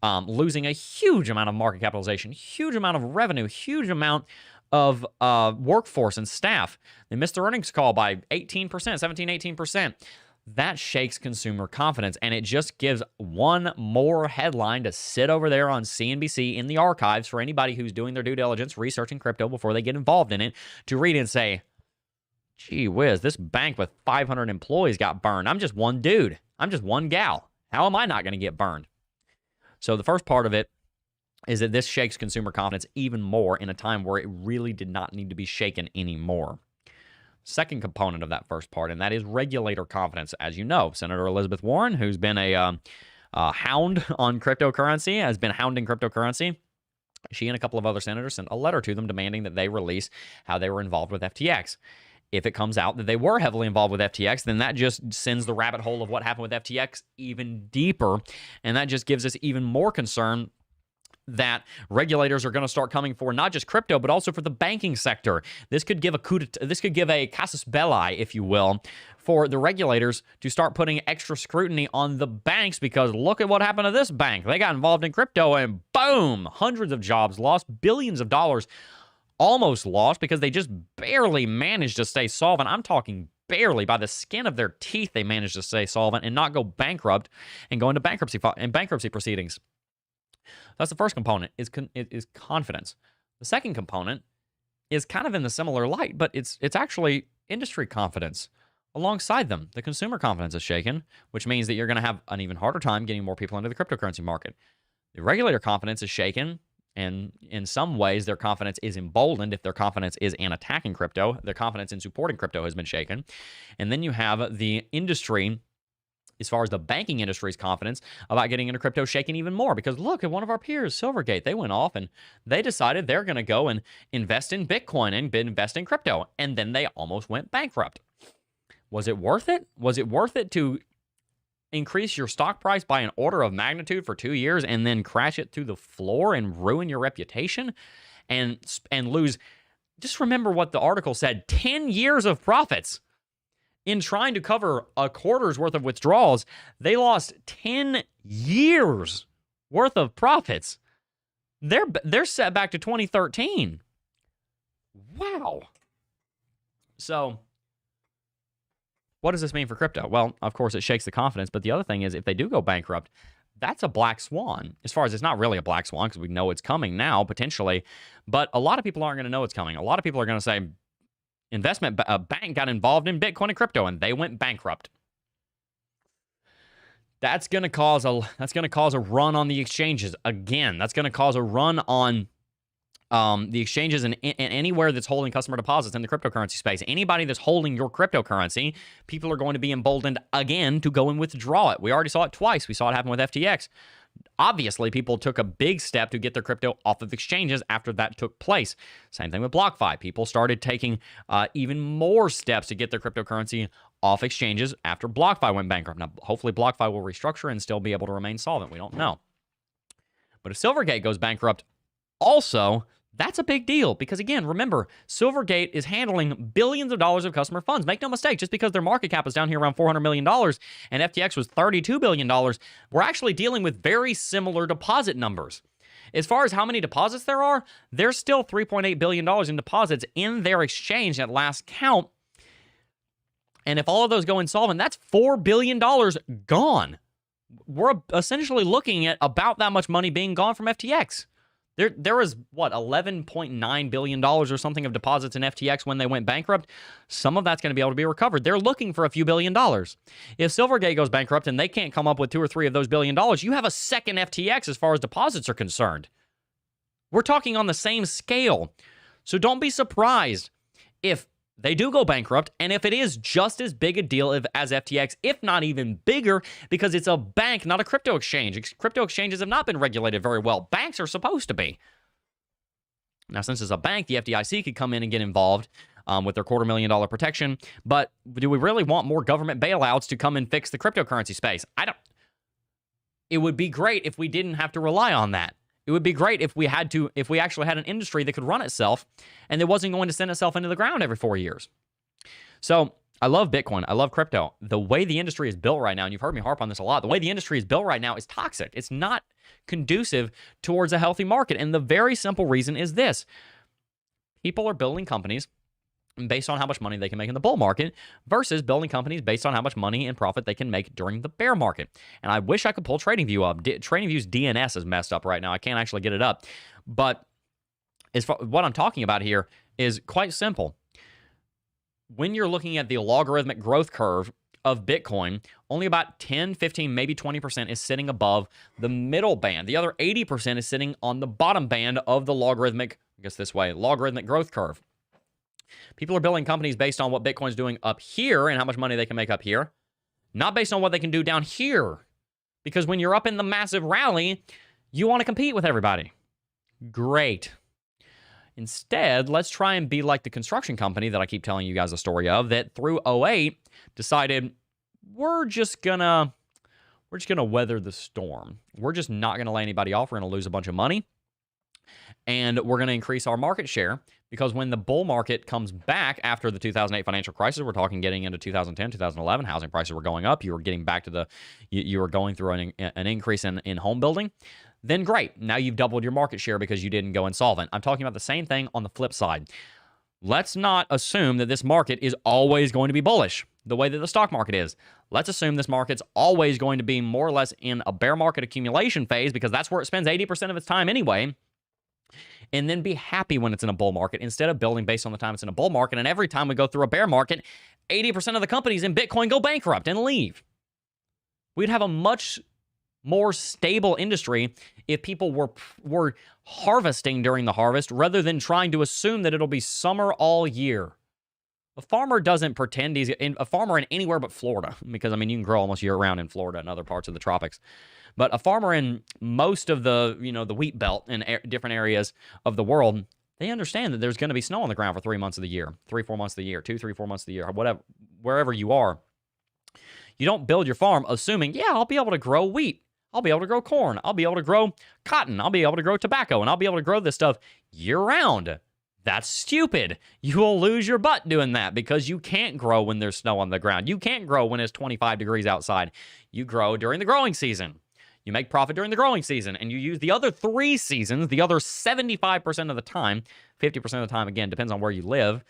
losing a huge amount of market capitalization, huge amount of revenue, huge amount of workforce and staff. They missed their earnings call by 18%, 17-18%. That shakes consumer confidence, and it just gives one more headline to sit over there on CNBC in the archives for anybody who's doing their due diligence, researching crypto before they get involved in it, to read and say, gee whiz, this bank with 500 employees got burned. I'm just one dude. I'm just one gal. How am I not going to get burned? So the first part of it is that this shakes consumer confidence even more in a time where it really did not need to be shaken anymore. Second component of that first part, and that is regulator confidence. As you know, Senator Elizabeth Warren, who's been a hound on cryptocurrency, has been hounding cryptocurrency. She and a couple of other senators sent a letter to them demanding that they release how they were involved with FTX. If it comes out that they were heavily involved with FTX, then that just sends the rabbit hole of what happened with FTX even deeper. And that just gives us even more concern that regulators are going to start coming for not just crypto, but also for the banking sector. This could give a casus belli, if you will, for the regulators to start putting extra scrutiny on the banks, because look at what happened to this bank. They got involved in crypto and boom, hundreds of jobs lost, billions of dollars almost lost because they just barely managed to stay solvent. I'm talking barely, by the skin of their teeth, they managed to stay solvent and not go bankrupt and go into bankruptcy proceedings. That's the first component, is confidence. The second component is kind of in the similar light, but it's actually industry confidence. Alongside them, the consumer confidence is shaken, which means that you're going to have an even harder time getting more people into the cryptocurrency market. The regulator confidence is shaken, and in some ways, their confidence is emboldened. If their confidence is in attacking crypto, their confidence in supporting crypto has been shaken. And then you have the industry, as far as the banking industry's confidence about getting into crypto, shaken even more. Because look at one of our peers, Silvergate. They went off and they decided they're going to go and invest in Bitcoin and invest in crypto. And then they almost went bankrupt. Was it worth it? Was it worth it to increase your stock price by an order of magnitude for 2 years and then crash it through the floor and ruin your reputation and lose? Just remember what the article said, 10 years of profits. In trying to cover a quarter's worth of withdrawals, they lost 10 years worth of profits. They're set back to 2013. Wow. So what does this mean for crypto? Well, of course, it shakes the confidence. But the other thing is, if they do go bankrupt, that's a black swan. As far as it's not really a black swan, because we know it's coming now, potentially. But a lot of people aren't going to know it's coming. A lot of people are going to say, a bank got involved in Bitcoin and crypto, and they went bankrupt. That's going to cause a run on the exchanges again. That's going to cause a run on the exchanges and anywhere that's holding customer deposits in the cryptocurrency space. Anybody that's holding your cryptocurrency, people are going to be emboldened again to go and withdraw it. We already saw it twice. We saw it happen with FTX. Obviously, people took a big step to get their crypto off of exchanges after that took place. Same thing with BlockFi. People started taking even more steps to get their cryptocurrency off exchanges after BlockFi went bankrupt. Now, hopefully BlockFi will restructure and still be able to remain solvent. We don't know. But if Silvergate goes bankrupt also, that's a big deal because, again, remember, Silvergate is handling billions of dollars of customer funds. Make no mistake, just because their market cap is down here around $400 million and FTX was $32 billion, we're actually dealing with very similar deposit numbers. As far as how many deposits there are, there's still $3.8 billion in deposits in their exchange at last count. And if all of those go insolvent, that's $4 billion gone. We're essentially looking at about that much money being gone from FTX. There was, what, $11.9 billion or something of deposits in FTX when they went bankrupt. Some of that's going to be able to be recovered. They're looking for a few $1 billion. If Silvergate goes bankrupt and they can't come up with 2 or 3 of those $1 billion, you have a second FTX as far as deposits are concerned. We're talking on the same scale. So don't be surprised if they do go bankrupt, and if it is just as big a deal as FTX, if not even bigger, because it's a bank, not a crypto exchange. Crypto exchanges have not been regulated very well. Banks are supposed to be. Now, since it's a bank, the FDIC could come in and get involved with their $250,000 protection. But do we really want more government bailouts to come and fix the cryptocurrency space? I don't. It would be great if we didn't have to rely on that. It would be great if we actually had an industry that could run itself and it wasn't going to send itself into the ground every 4 years. So I love Bitcoin. I love crypto. The way the industry is built right now, and you've heard me harp on this a lot, the way the industry is built right now is toxic. It's not conducive towards a healthy market. And the very simple reason is this. People are building companies based on how much money they can make in the bull market versus building companies based on how much money and profit they can make during the bear market. And I wish I could pull TradingView up. TradingView's DNS is messed up right now. I can't actually get it up. But what I'm talking about here is quite simple. When you're looking at the logarithmic growth curve of Bitcoin, only about 10, 15, maybe 20% is sitting above the middle band. The other 80% is sitting on the bottom band of the logarithmic growth curve. People are building companies based on what Bitcoin's doing up here and how much money they can make up here, not based on what they can do down here. Because when you're up in the massive rally, you want to compete with everybody. Great. Instead, let's try and be like the construction company that I keep telling you guys the story of, that through '08 decided we're just gonna weather the storm. We're just not gonna lay anybody off. We're gonna lose a bunch of money, and we're gonna increase our market share, because when the bull market comes back after the 2008 financial crisis, we're talking getting into 2010, 2011, housing prices were going up. You were getting back to you were going through an increase in home building. Then great. Now you've doubled your market share because you didn't go insolvent. I'm talking about the same thing on the flip side. Let's not assume that this market is always going to be bullish the way that the stock market is. Let's assume this market's always going to be more or less in a bear market accumulation phase, because that's where it spends 80% of its time anyway. And then be happy when it's in a bull market instead of building based on the time it's in a bull market. And every time we go through a bear market, 80% of the companies in Bitcoin go bankrupt and leave. We'd have a much more stable industry if people were harvesting during the harvest rather than trying to assume that it'll be summer all year. A farmer doesn't pretend he's a farmer in anywhere but Florida, because, I mean, you can grow almost year-round in Florida and other parts of the tropics. But a farmer in most of the, the wheat belt in different areas of the world, they understand that there's going to be snow on the ground for 3 months of the year, 3-4 months of the year, 2-3-4 months of the year, whatever, wherever you are. You don't build your farm assuming, yeah, I'll be able to grow wheat. I'll be able to grow corn. I'll be able to grow cotton. I'll be able to grow tobacco, and I'll be able to grow this stuff year-round. That's stupid. You will lose your butt doing that, because you can't grow when there's snow on the ground. You can't grow when it's 25 degrees outside. You grow during the growing season. You make profit during the growing season, and you use the other 3 seasons, the other 75% of the time, 50% of the time, again, depends on where you live,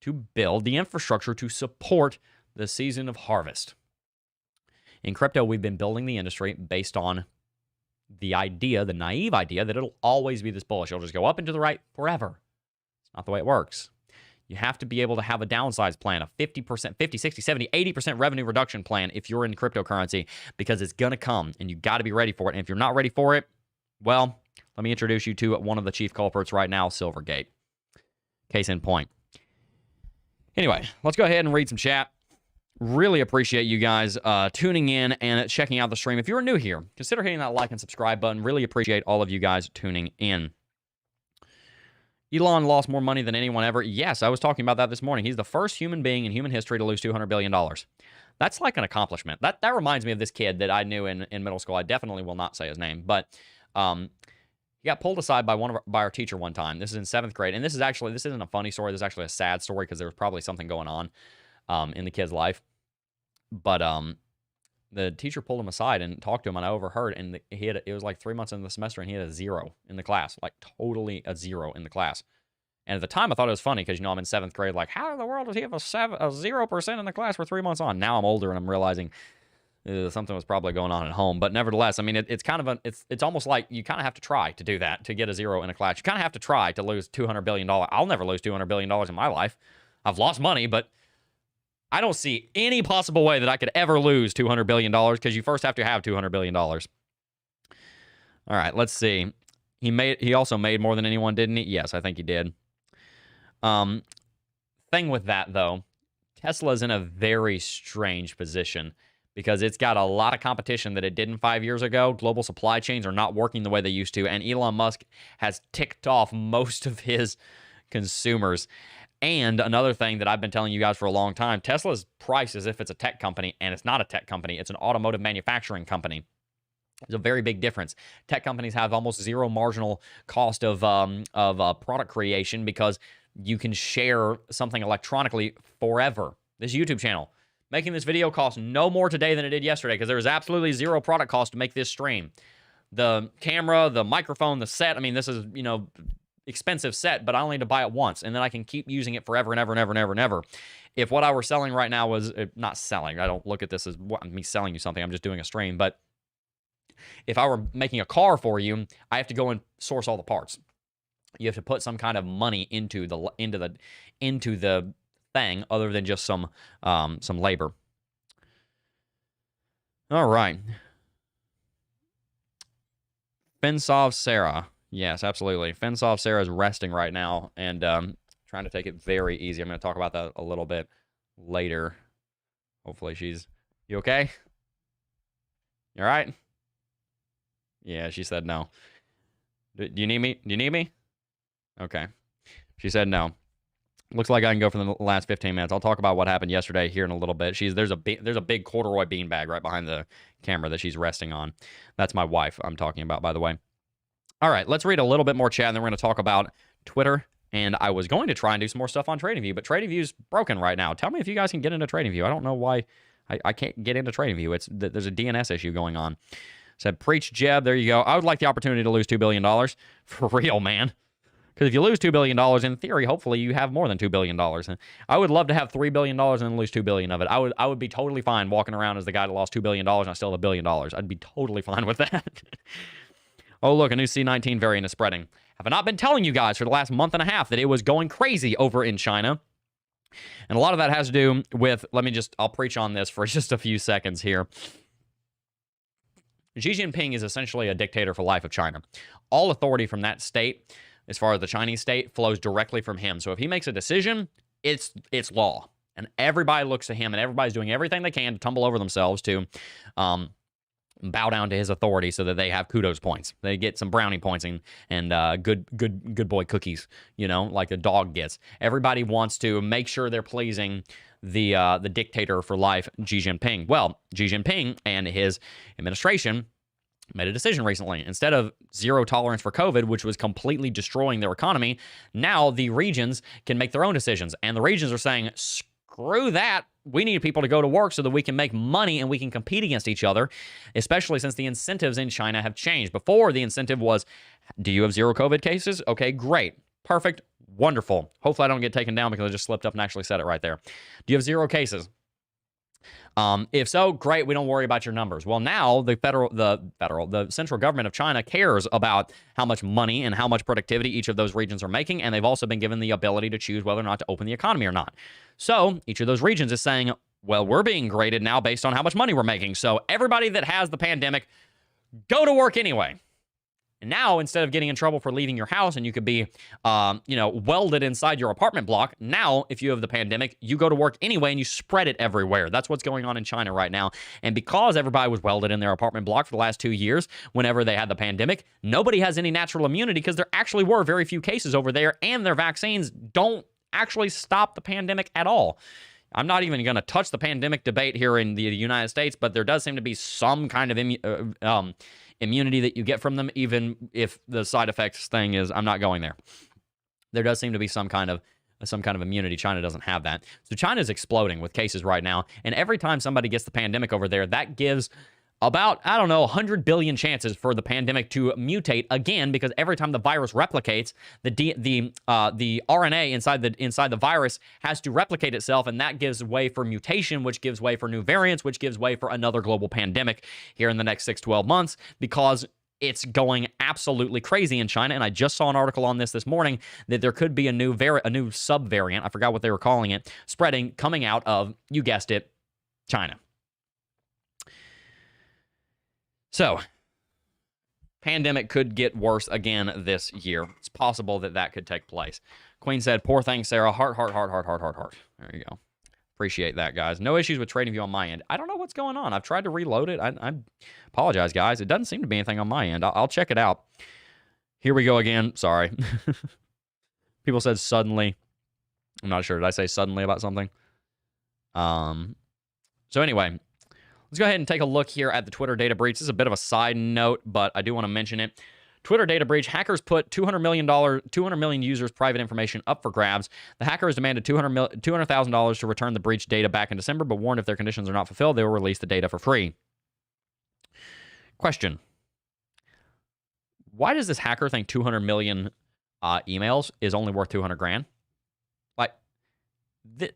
to build the infrastructure to support the season of harvest. In crypto, we've been building the industry based on the idea, the naive idea, that it'll always be this bullish. It'll just go up and to the right forever. It's not the way it works. You have to be able to have a downsize plan, a 50%, 50, 60, 70, 80% revenue reduction plan if you're in cryptocurrency, because it's going to come, and you got to be ready for it. And if you're not ready for it, well, let me introduce you to one of the chief culprits right now, Silvergate. Case in point. Anyway, let's go ahead and read some chat. Really appreciate you guys tuning in and checking out the stream. If you're new here, consider hitting that like and subscribe button. Really appreciate all of you guys tuning in. Elon lost more money than anyone ever. Yes, I was talking about that this morning. He's the first human being in human history to lose $200 billion. That's like an accomplishment. That reminds me of this kid that I knew in middle school. I definitely will not say his name, but he got pulled aside by our teacher one time. This is in 7th grade, and this isn't a funny story. This is actually a sad story, because there was probably something going on in the kid's life. But the teacher pulled him aside and talked to him, and I overheard, and it was like 3 months into the semester, and he had a 0 in the class, like totally a 0 in the class. And at the time, I thought it was funny, because, I'm in 7th grade, like, how in the world does he have a 0% in the class for 3 months on? Now I'm older, and I'm realizing something was probably going on at home. But nevertheless, I mean, it's kind of it's almost like you kind of have to try to do that, to get a 0 in a class. You kind of have to try to lose $200 billion. I'll never lose $200 billion in my life. I've lost money, but I don't see any possible way that I could ever lose $200 billion, because you first have to have $200 billion. All right, let's see. He also made more than anyone, didn't he? Yes, I think he did. Thing with that, though, Tesla's in a very strange position, because it's got a lot of competition that it didn't 5 years ago. Global supply chains are not working the way they used to, and Elon Musk has ticked off most of his consumers. And another thing that I've been telling you guys for a long time, Tesla's priced as if it's a tech company, and it's not a tech company. It's an automotive manufacturing company. There's a very big difference. Tech companies have almost 0 marginal cost of product creation, because you can share something electronically forever. This YouTube channel, making this video costs no more today than it did yesterday, because there is absolutely 0 product cost to make this stream. The camera, the microphone, the set, I mean, this is, expensive set, but I only need to buy it once, and then I can keep using it forever and ever and ever and ever and ever. If what I were selling right now was not selling, I don't look at this as me selling you something. I'm just doing a stream. But if I were making a car for you, I have to go and source all the parts. You have to put some kind of money into the thing, other than just some labor. All right, Fensov Sarah. Yes, absolutely. Fensov Sarah is resting right now, and trying to take it very easy. I'm going to talk about that a little bit later. Hopefully you okay? You all right? Yeah, she said no. Do you need me? Do you need me? Okay. She said no. Looks like I can go for the last 15 minutes. I'll talk about what happened yesterday here in a little bit. There's a big corduroy beanbag right behind the camera that she's resting on. That's my wife I'm talking about, by the way. All right, let's read a little bit more chat, and then we're going to talk about Twitter. And I was going to try and do some more stuff on TradingView, but TradingView's broken right now. Tell me if you guys can get into TradingView. I don't know why I can't get into TradingView. There's a DNS issue going on. Said, preach, Jebb. There you go. I would like the opportunity to lose $2 billion. For real, man. Because if you lose $2 billion, in theory, hopefully you have more than $2 billion. I would love to have $3 billion and then lose $2 billion of it. I would be totally fine walking around as the guy that lost $2 billion and I still have $1 billion. I'd be totally fine with that. Oh, look, a new C19 variant is spreading. Have I not been telling you guys for the last month and a half that it was going crazy over in China? And a lot of that has to do with, I'll preach on this for just a few seconds here. Xi Jinping is essentially a dictator for life of China. All authority from that state, as far as the Chinese state, flows directly from him. So if he makes a decision, it's law. And everybody looks to him, and everybody's doing everything they can to tumble over themselves to bow down to his authority so that they have kudos points. They get some brownie points and good boy cookies, like a dog gets. Everybody wants to make sure they're pleasing the dictator for life, Xi Jinping. Well, Xi Jinping and his administration made a decision recently. Instead of zero tolerance for COVID, which was completely destroying their economy, now the regions can make their own decisions. And the regions are saying, screw that. We need people to go to work so that we can make money and we can compete against each other, especially since the incentives in China have changed. Before, the incentive was, do you have zero COVID cases? Okay, great. Perfect. Wonderful. Hopefully I don't get taken down because I just slipped up and actually said it right there. Do you have zero cases? If so, great. We don't worry about your numbers. Well, now the central government of China cares about how much money and how much productivity each of those regions are making, and they've also been given the ability to choose whether or not to open the economy or not. So each of those regions is saying, well, we're being graded now based on how much money we're making. So everybody that has the pandemic, go to work anyway. And now, instead of getting in trouble for leaving your house and you could be, welded inside your apartment block, now, if you have the pandemic, you go to work anyway and you spread it everywhere. That's what's going on in China right now. And because everybody was welded in their apartment block for the last 2 years, whenever they had the pandemic, nobody has any natural immunity because there actually were very few cases over there, and their vaccines don't actually stop the pandemic at all. I'm not even going to touch the pandemic debate here in the United States, but there does seem to be some kind of immunity that you get from them, even if the side effects thing is, I'm not going there. There does seem to be some kind of immunity. China doesn't have that. So China is exploding with cases right now, and every time somebody gets the pandemic over there, that gives about, 100 billion chances for the pandemic to mutate again, because every time the virus replicates, the RNA inside the virus has to replicate itself, and that gives way for mutation, which gives way for new variants, which gives way for another global pandemic here in the next 6-12 months, because it's going absolutely crazy in China. And I just saw an article on this morning that there could be a new subvariant, I forgot what they were calling it, spreading, coming out of, you guessed it, China. So, pandemic could get worse again this year. It's possible that could take place. Queen said, poor thing, Sarah. Heart. There you go. Appreciate that, guys. No issues with TradingView on my end. I don't know what's going on. I've tried to reload it. I apologize, guys. It doesn't seem to be anything on my end. I'll check it out. Here we go again. Sorry. People said suddenly. I'm not sure. Did I say suddenly about something? So anyway, let's go ahead and take a look here at the Twitter data breach. This is a bit of a side note, but I do want to mention it. Twitter data breach. Hackers put $200 million users' private information up for grabs. The hackers demanded $200,000 to return the breached data back in December, but warned if their conditions are not fulfilled, they will release the data for free. Question. Why does this hacker think 200 million emails is only worth 200 grand? Like,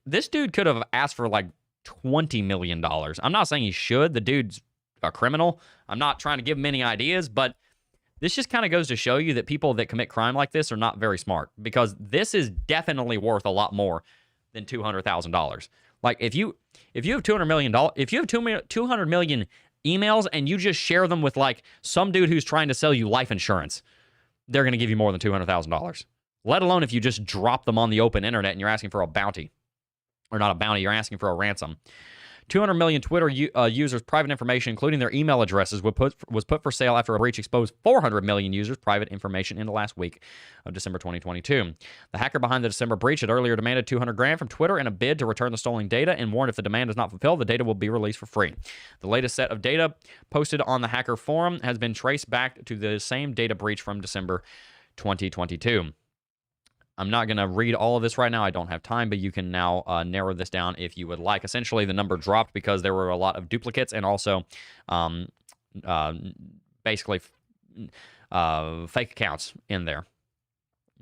this dude could have asked for like $20 million. I'm not saying he should. The dude's a criminal. I'm not trying to give him any ideas, but this just kind of goes to show you that people that commit crime like this are not very smart, because this is definitely worth a lot more than $200,000. Like, if you have $200 million, if you have 200 million emails and you just share them with like some dude who's trying to sell you life insurance, they're going to give you more than $200,000. Let alone if you just drop them on the open internet and you're asking for a bounty. Or not a bounty, you're asking for a ransom. 200 million Twitter users' private information, including their email addresses, was put for sale after a breach exposed 400 million users' private information in the last week of December 2022. The hacker behind the December breach had earlier demanded $200,000 from Twitter in a bid to return the stolen data and warned if the demand is not fulfilled, the data will be released for free. The latest set of data posted on the hacker forum has been traced back to the same data breach from December 2022. I'm not going to read all of this right now. I don't have time, but you can now narrow this down if you would like. Essentially, the number dropped because there were a lot of duplicates and also basically fake accounts in there.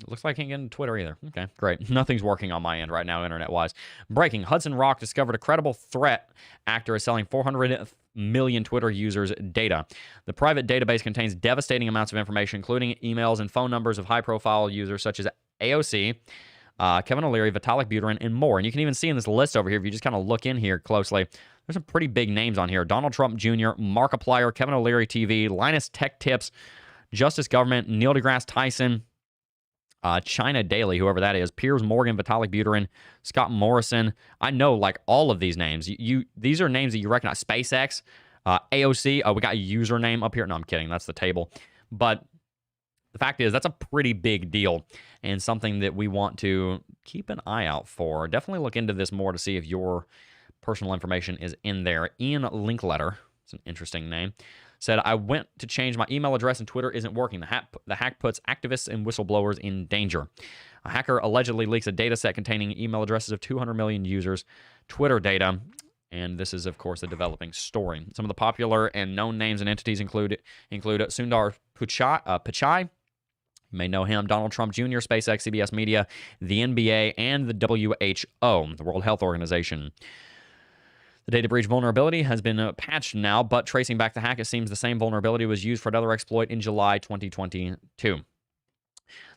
It looks like I can't get into Twitter either. Okay, great. Nothing's working on my end right now, internet-wise. Breaking. Hudson Rock discovered a credible threat actor is selling 400 million Twitter users' data. The private database contains devastating amounts of information, including emails and phone numbers of high-profile users such as AOC, Kevin O'Leary, Vitalik Buterin, and more. And you can even see in this list over here, if you just kind of look in here closely, there's some pretty big names on here. Donald Trump Jr., Markiplier, Kevin O'Leary TV, Linus Tech Tips, Justice Government, Neil deGrasse Tyson, China Daily, whoever that is, Piers Morgan, Vitalik Buterin, Scott Morrison. I know, like, all of these names. These are names that you recognize. SpaceX, AOC. Oh, we got a username up here. No, I'm kidding. That's the table. But the fact is, that's a pretty big deal and something that we want to keep an eye out for. Definitely look into this more to see if your personal information is in there. Ian Linkletter, it's an interesting name, said, I went to change my email address and Twitter isn't working. The hack puts activists and whistleblowers in danger. A hacker allegedly leaks a data set containing email addresses of 200 million users' Twitter data. And this is, of course, a developing story. Some of the popular and known names and entities include Sundar Pichai. You may know him, Donald Trump Jr., SpaceX, CBS Media, the NBA, and the WHO, the World Health Organization. The data breach vulnerability has been patched now, but tracing back the hack, it seems the same vulnerability was used for another exploit in July 2022.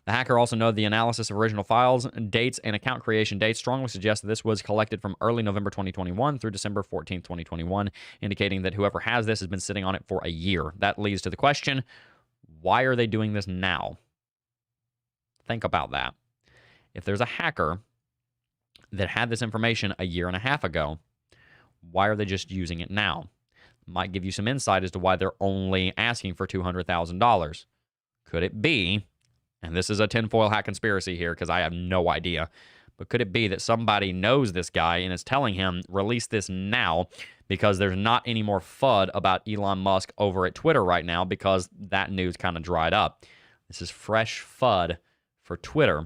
The hacker also noted the analysis of original files, dates, and account creation dates strongly suggests that this was collected from early November 2021 through December 14, 2021, indicating that whoever has this has been sitting on it for a year. That leads to the question, why are they doing this now? Think about that. If there's a hacker that had this information a year and a half ago, why are they just using it now? Might give you some insight as to why they're only asking for $200,000. Could it be, and this is a tinfoil hat conspiracy here because I have no idea, but could it be that somebody knows this guy and is telling him, release this now because there's not any more FUD about Elon Musk over at Twitter right now because that news kind of dried up. This is fresh FUD for Twitter,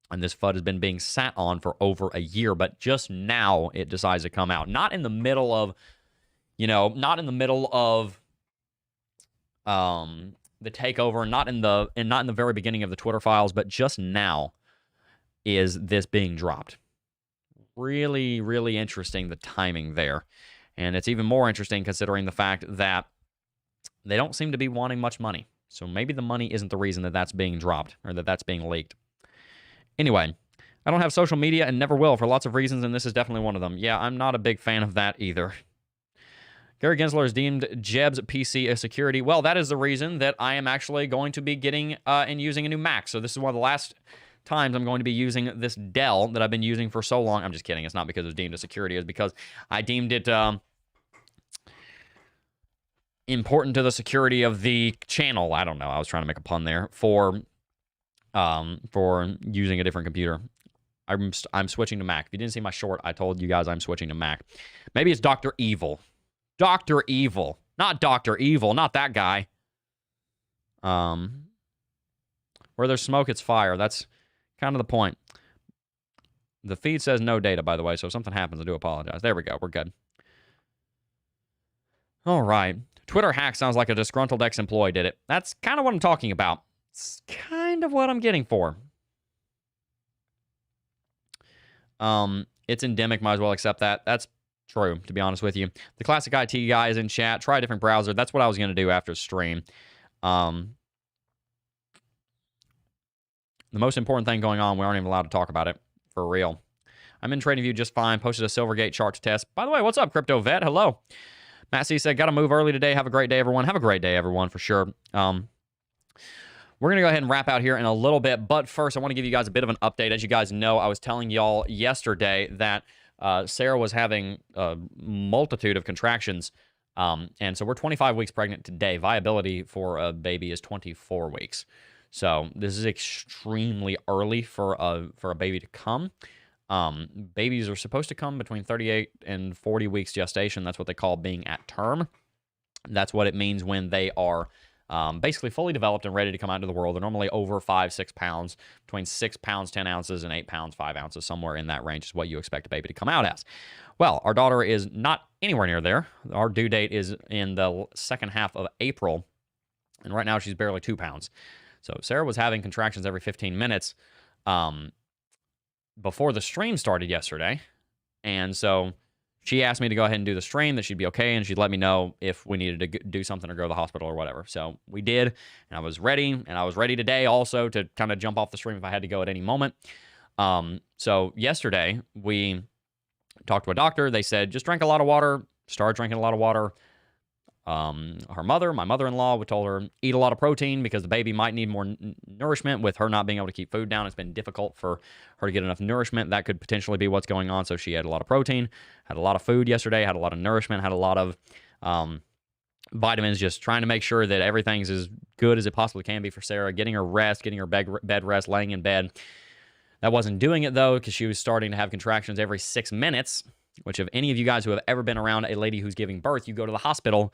and this FUD has been being sat on for over a year, but just now it decides to come out. Not in the middle of, not in the middle of the takeover, not in the very beginning of the Twitter files, but just now is this being dropped. Really, really interesting, the timing there. And it's even more interesting considering the fact that they don't seem to be wanting much money. So maybe the money isn't the reason that that's being dropped or that that's being leaked. Anyway, I don't have social media and never will for lots of reasons, and this is definitely one of them. Yeah, I'm not a big fan of that either. Gary Gensler has deemed Jebb's PC a security. Well, that is the reason that I am actually going to be getting and using a new Mac. So this is one of the last times I'm going to be using this Dell that I've been using for so long. I'm just kidding. It's not because it's deemed a security. It's because I deemed it important to the security of the channel. I don't know. I was trying to make a pun there for using a different computer. I'm switching to Mac. If you didn't see my short, I told you guys I'm switching to Mac. Maybe it's Dr. Evil. Dr. Evil. Not Dr. Evil. Not that guy. Where there's smoke, it's fire. That's kind of the point. The feed says no data, by the way, so if something happens, I do apologize. There we go. We're good. All right. Twitter hack sounds like a disgruntled ex-employee did it. That's kind of what I'm talking about. It's kind of what I'm getting for. It's endemic. Might as well accept that. That's true, to be honest with you. The classic IT guy is in chat. Try a different browser. That's what I was going to do after stream. The most important thing going on, we aren't even allowed to talk about it. For real. I'm in TradingView just fine. Posted a Silvergate chart to test. By the way, what's up, Crypto Vet? Hello. Matt C said, got to move early today. Have a great day, everyone. Have a great day, everyone, for sure. We're going to go ahead and wrap out here in a little bit. But first, I want to give you guys a bit of an update. As you guys know, I was telling y'all yesterday that Sarah was having a multitude of contractions. And so we're 25 weeks pregnant today. Viability for a baby is 24 weeks. So this is extremely early for a baby to come. Babies are supposed to come between 38 and 40 weeks gestation. That's what they call being at term. That's what it means when they are basically fully developed and ready to come out into the world. They're normally over 5-6 pounds, between 6 pounds 10 ounces and 8 pounds 5 ounces, somewhere in that range is what you expect a baby to come out as. Well, our daughter is not anywhere near there. Our due date is in the second half of April, and right now she's barely 2 pounds. So Sarah was having contractions every 15 minutes before the stream started yesterday, and so she asked me to go ahead and do the stream, that she'd be okay, and she'd let me know if we needed to do something or go to the hospital or whatever. So we did, and I was ready, and I was ready today also to kind of jump off the stream if I had to go at any moment. So yesterday, we talked to a doctor. They said, just drink a lot of water. Start drinking a lot of water. My mother-in-law, we told her, eat a lot of protein because the baby might need more nourishment. With her not being able to keep food down, it's been difficult for her to get enough nourishment. That could potentially be what's going on. So she had a lot of protein, had a lot of food yesterday, had a lot of nourishment, had a lot of vitamins, just trying to make sure that everything's as good as it possibly can be for Sarah, getting her rest, getting her bed rest, laying in bed. That wasn't doing it, though, because she was starting to have contractions every 6 minutes, which if any of you guys who have ever been around a lady who's giving birth, you go to the hospital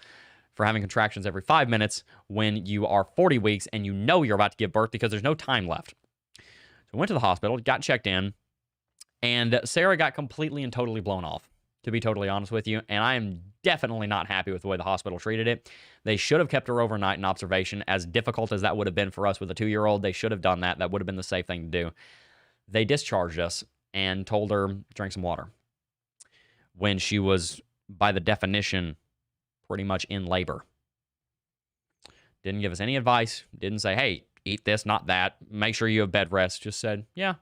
for having contractions every 5 minutes when you are 40 weeks and you know you're about to give birth because there's no time left. So we went to the hospital, got checked in, and Sarah got completely and totally blown off, to be totally honest with you, and I am definitely not happy with the way the hospital treated it. They should have kept her overnight in observation. As difficult as that would have been for us with a 2-year-old, they should have done that. That would have been the safe thing to do. They discharged us and told her, drink some water, when she was, by the definition, pretty much in labor. Didn't give us any advice. Didn't say, hey, eat this, not that. Make sure you have bed rest. Just said, yeah,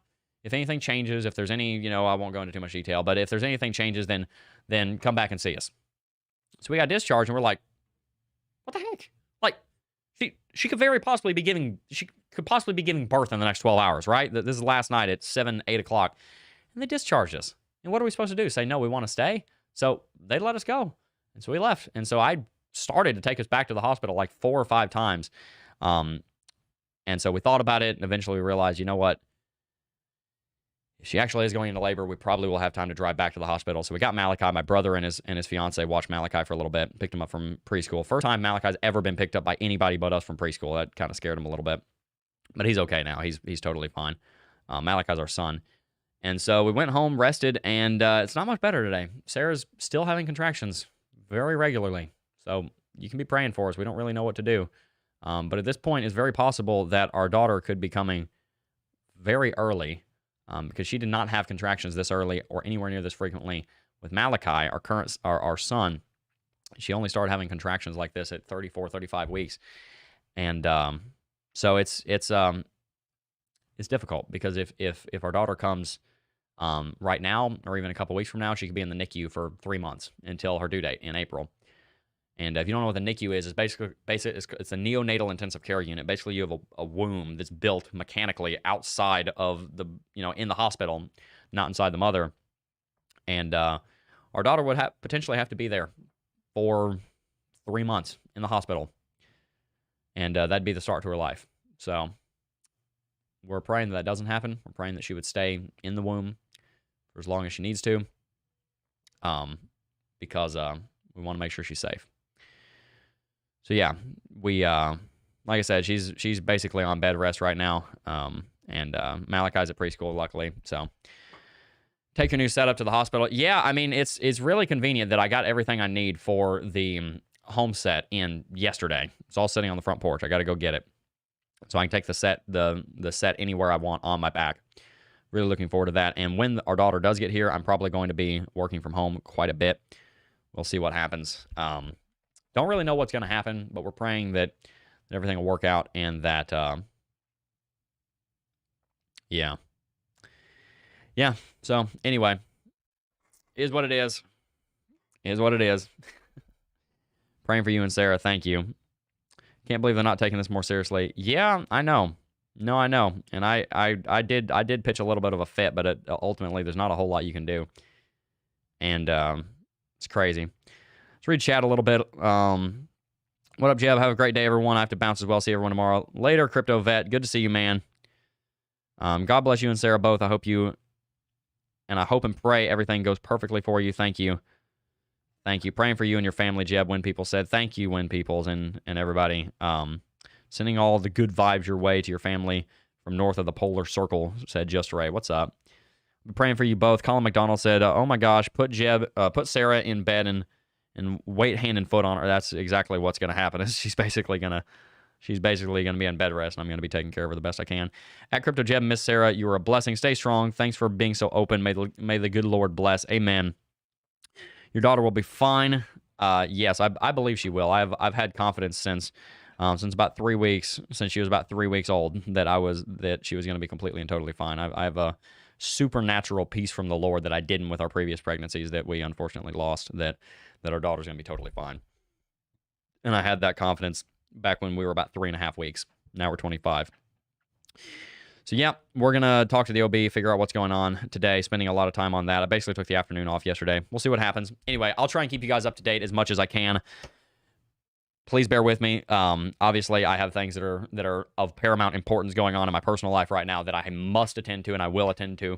if anything changes, if there's any, I won't go into too much detail, but if there's anything changes, then come back and see us. So we got discharged, and we're like, what the heck? Like, she could possibly be giving birth in the next 12 hours, right? This is last night at 7, 8 o'clock. And they discharged us. And what are we supposed to do? Say, no, we want to stay? So they let us go. And so we left. And so I started to take us back to the hospital like 4 or 5 times. And so we thought about it, and eventually we realized, you know what? If she actually is going into labor, we probably will have time to drive back to the hospital. So we got Malachi. My brother and his fiance watched Malachi for a little bit, picked him up from preschool. First time Malachi's ever been picked up by anybody but us from preschool. That kind of scared him a little bit. But he's okay now. He's totally fine. Malachi's our son. And so we went home, rested, and it's not much better today. Sarah's still having contractions very regularly. So you can be praying for us. We don't really know what to do. But at this point, it's very possible that our daughter could be coming very early, because she did not have contractions this early or anywhere near this frequently with Malachi, our son. She only started having contractions like this at 34, 35 weeks. And so it's difficult, because if our daughter comes right now, or even a couple weeks from now, she could be in the NICU for 3 months until her due date in April. And if you don't know what the NICU is, it's a neonatal intensive care unit. Basically, you have a womb that's built mechanically outside of in the hospital, not inside the mother. And our daughter would potentially have to be there for 3 months in the hospital. And that'd be the start to her life. So we're praying that doesn't happen. We're praying that she would stay in the womb for as long as she needs to, because we want to make sure she's safe. So yeah, we like I said, she's basically on bed rest right now, and Malachi's at preschool, luckily. So take your new setup to the hospital. Yeah, I mean it's really convenient that I got everything I need for the home set in yesterday. It's all sitting on the front porch. I got to go get it, so I can take the set anywhere I want on my back. Really looking forward to that. And when our daughter does get here, I'm probably going to be working from home quite a bit. We'll see what happens. Don't really know what's going to happen, but we're praying that everything will work out, and that, yeah. So anyway, is what it is. Is what it is. Praying for you and Sarah. Thank you. Can't believe they're not taking this more seriously. Yeah, I know. No, I know. And I did pitch a little bit of a fit, but ultimately there's not a whole lot you can do. And it's crazy. Let's read chat a little bit. What up, Jebb? Have a great day, everyone. I have to bounce as well. See everyone tomorrow. Later, Crypto Vet. Good to see you, man. God bless you and Sarah both. I hope and pray everything goes perfectly for you. Thank you. Thank you. Praying for you and your family, Jebb. When people said thank you, when peoples and everybody. Sending all the good vibes your way to your family from north of the polar circle, said Just Ray. What's up? I'm praying for you both. Colin McDonald said, oh my gosh, put Sarah in bed and wait hand and foot on her. That's exactly what's going to happen. She's basically going to be on bed rest, and I'm going to be taking care of her the best I can. At Crypto Jebb, Miss Sarah, you are a blessing. Stay strong. Thanks for being so open. May the good Lord bless. Amen. Your daughter will be fine. Yes, I believe she will. I've had confidence since about 3 weeks, since she was about 3 weeks old, that she was going to be completely and totally fine. I have a supernatural peace from the Lord that I didn't with our previous pregnancies that we unfortunately lost, that our daughter's going to be totally fine. And I had that confidence back when we were about 3.5 weeks. Now we're 25. So yeah, we're going to talk to the OB, figure out what's going on today, spending a lot of time on that. I basically took the afternoon off yesterday. We'll see what happens. Anyway, I'll try and keep you guys up to date as much as I can. Please bear with me. Obviously, I have things that are of paramount importance going on in my personal life right now that I must attend to and I will attend to.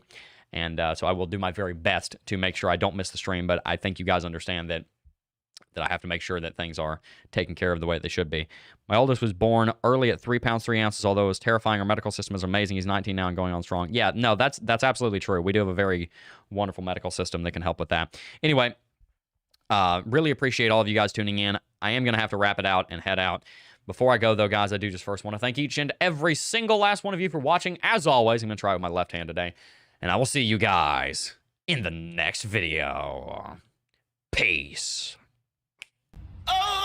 And so I will do my very best to make sure I don't miss the stream. But I think you guys understand that I have to make sure that things are taken care of the way they should be. My oldest was born early at 3 pounds, 3 ounces, although it was terrifying. Our medical system is amazing. He's 19 now and going on strong. Yeah, no, that's absolutely true. We do have a very wonderful medical system that can help with that. Anyway, really appreciate all of you guys tuning in. I am going to have to wrap it out and head out. Before I go, though, guys, I do just first want to thank each and every single last one of you for watching. As always, I'm going to try with my left hand today. And I will see you guys in the next video. Peace. Oh!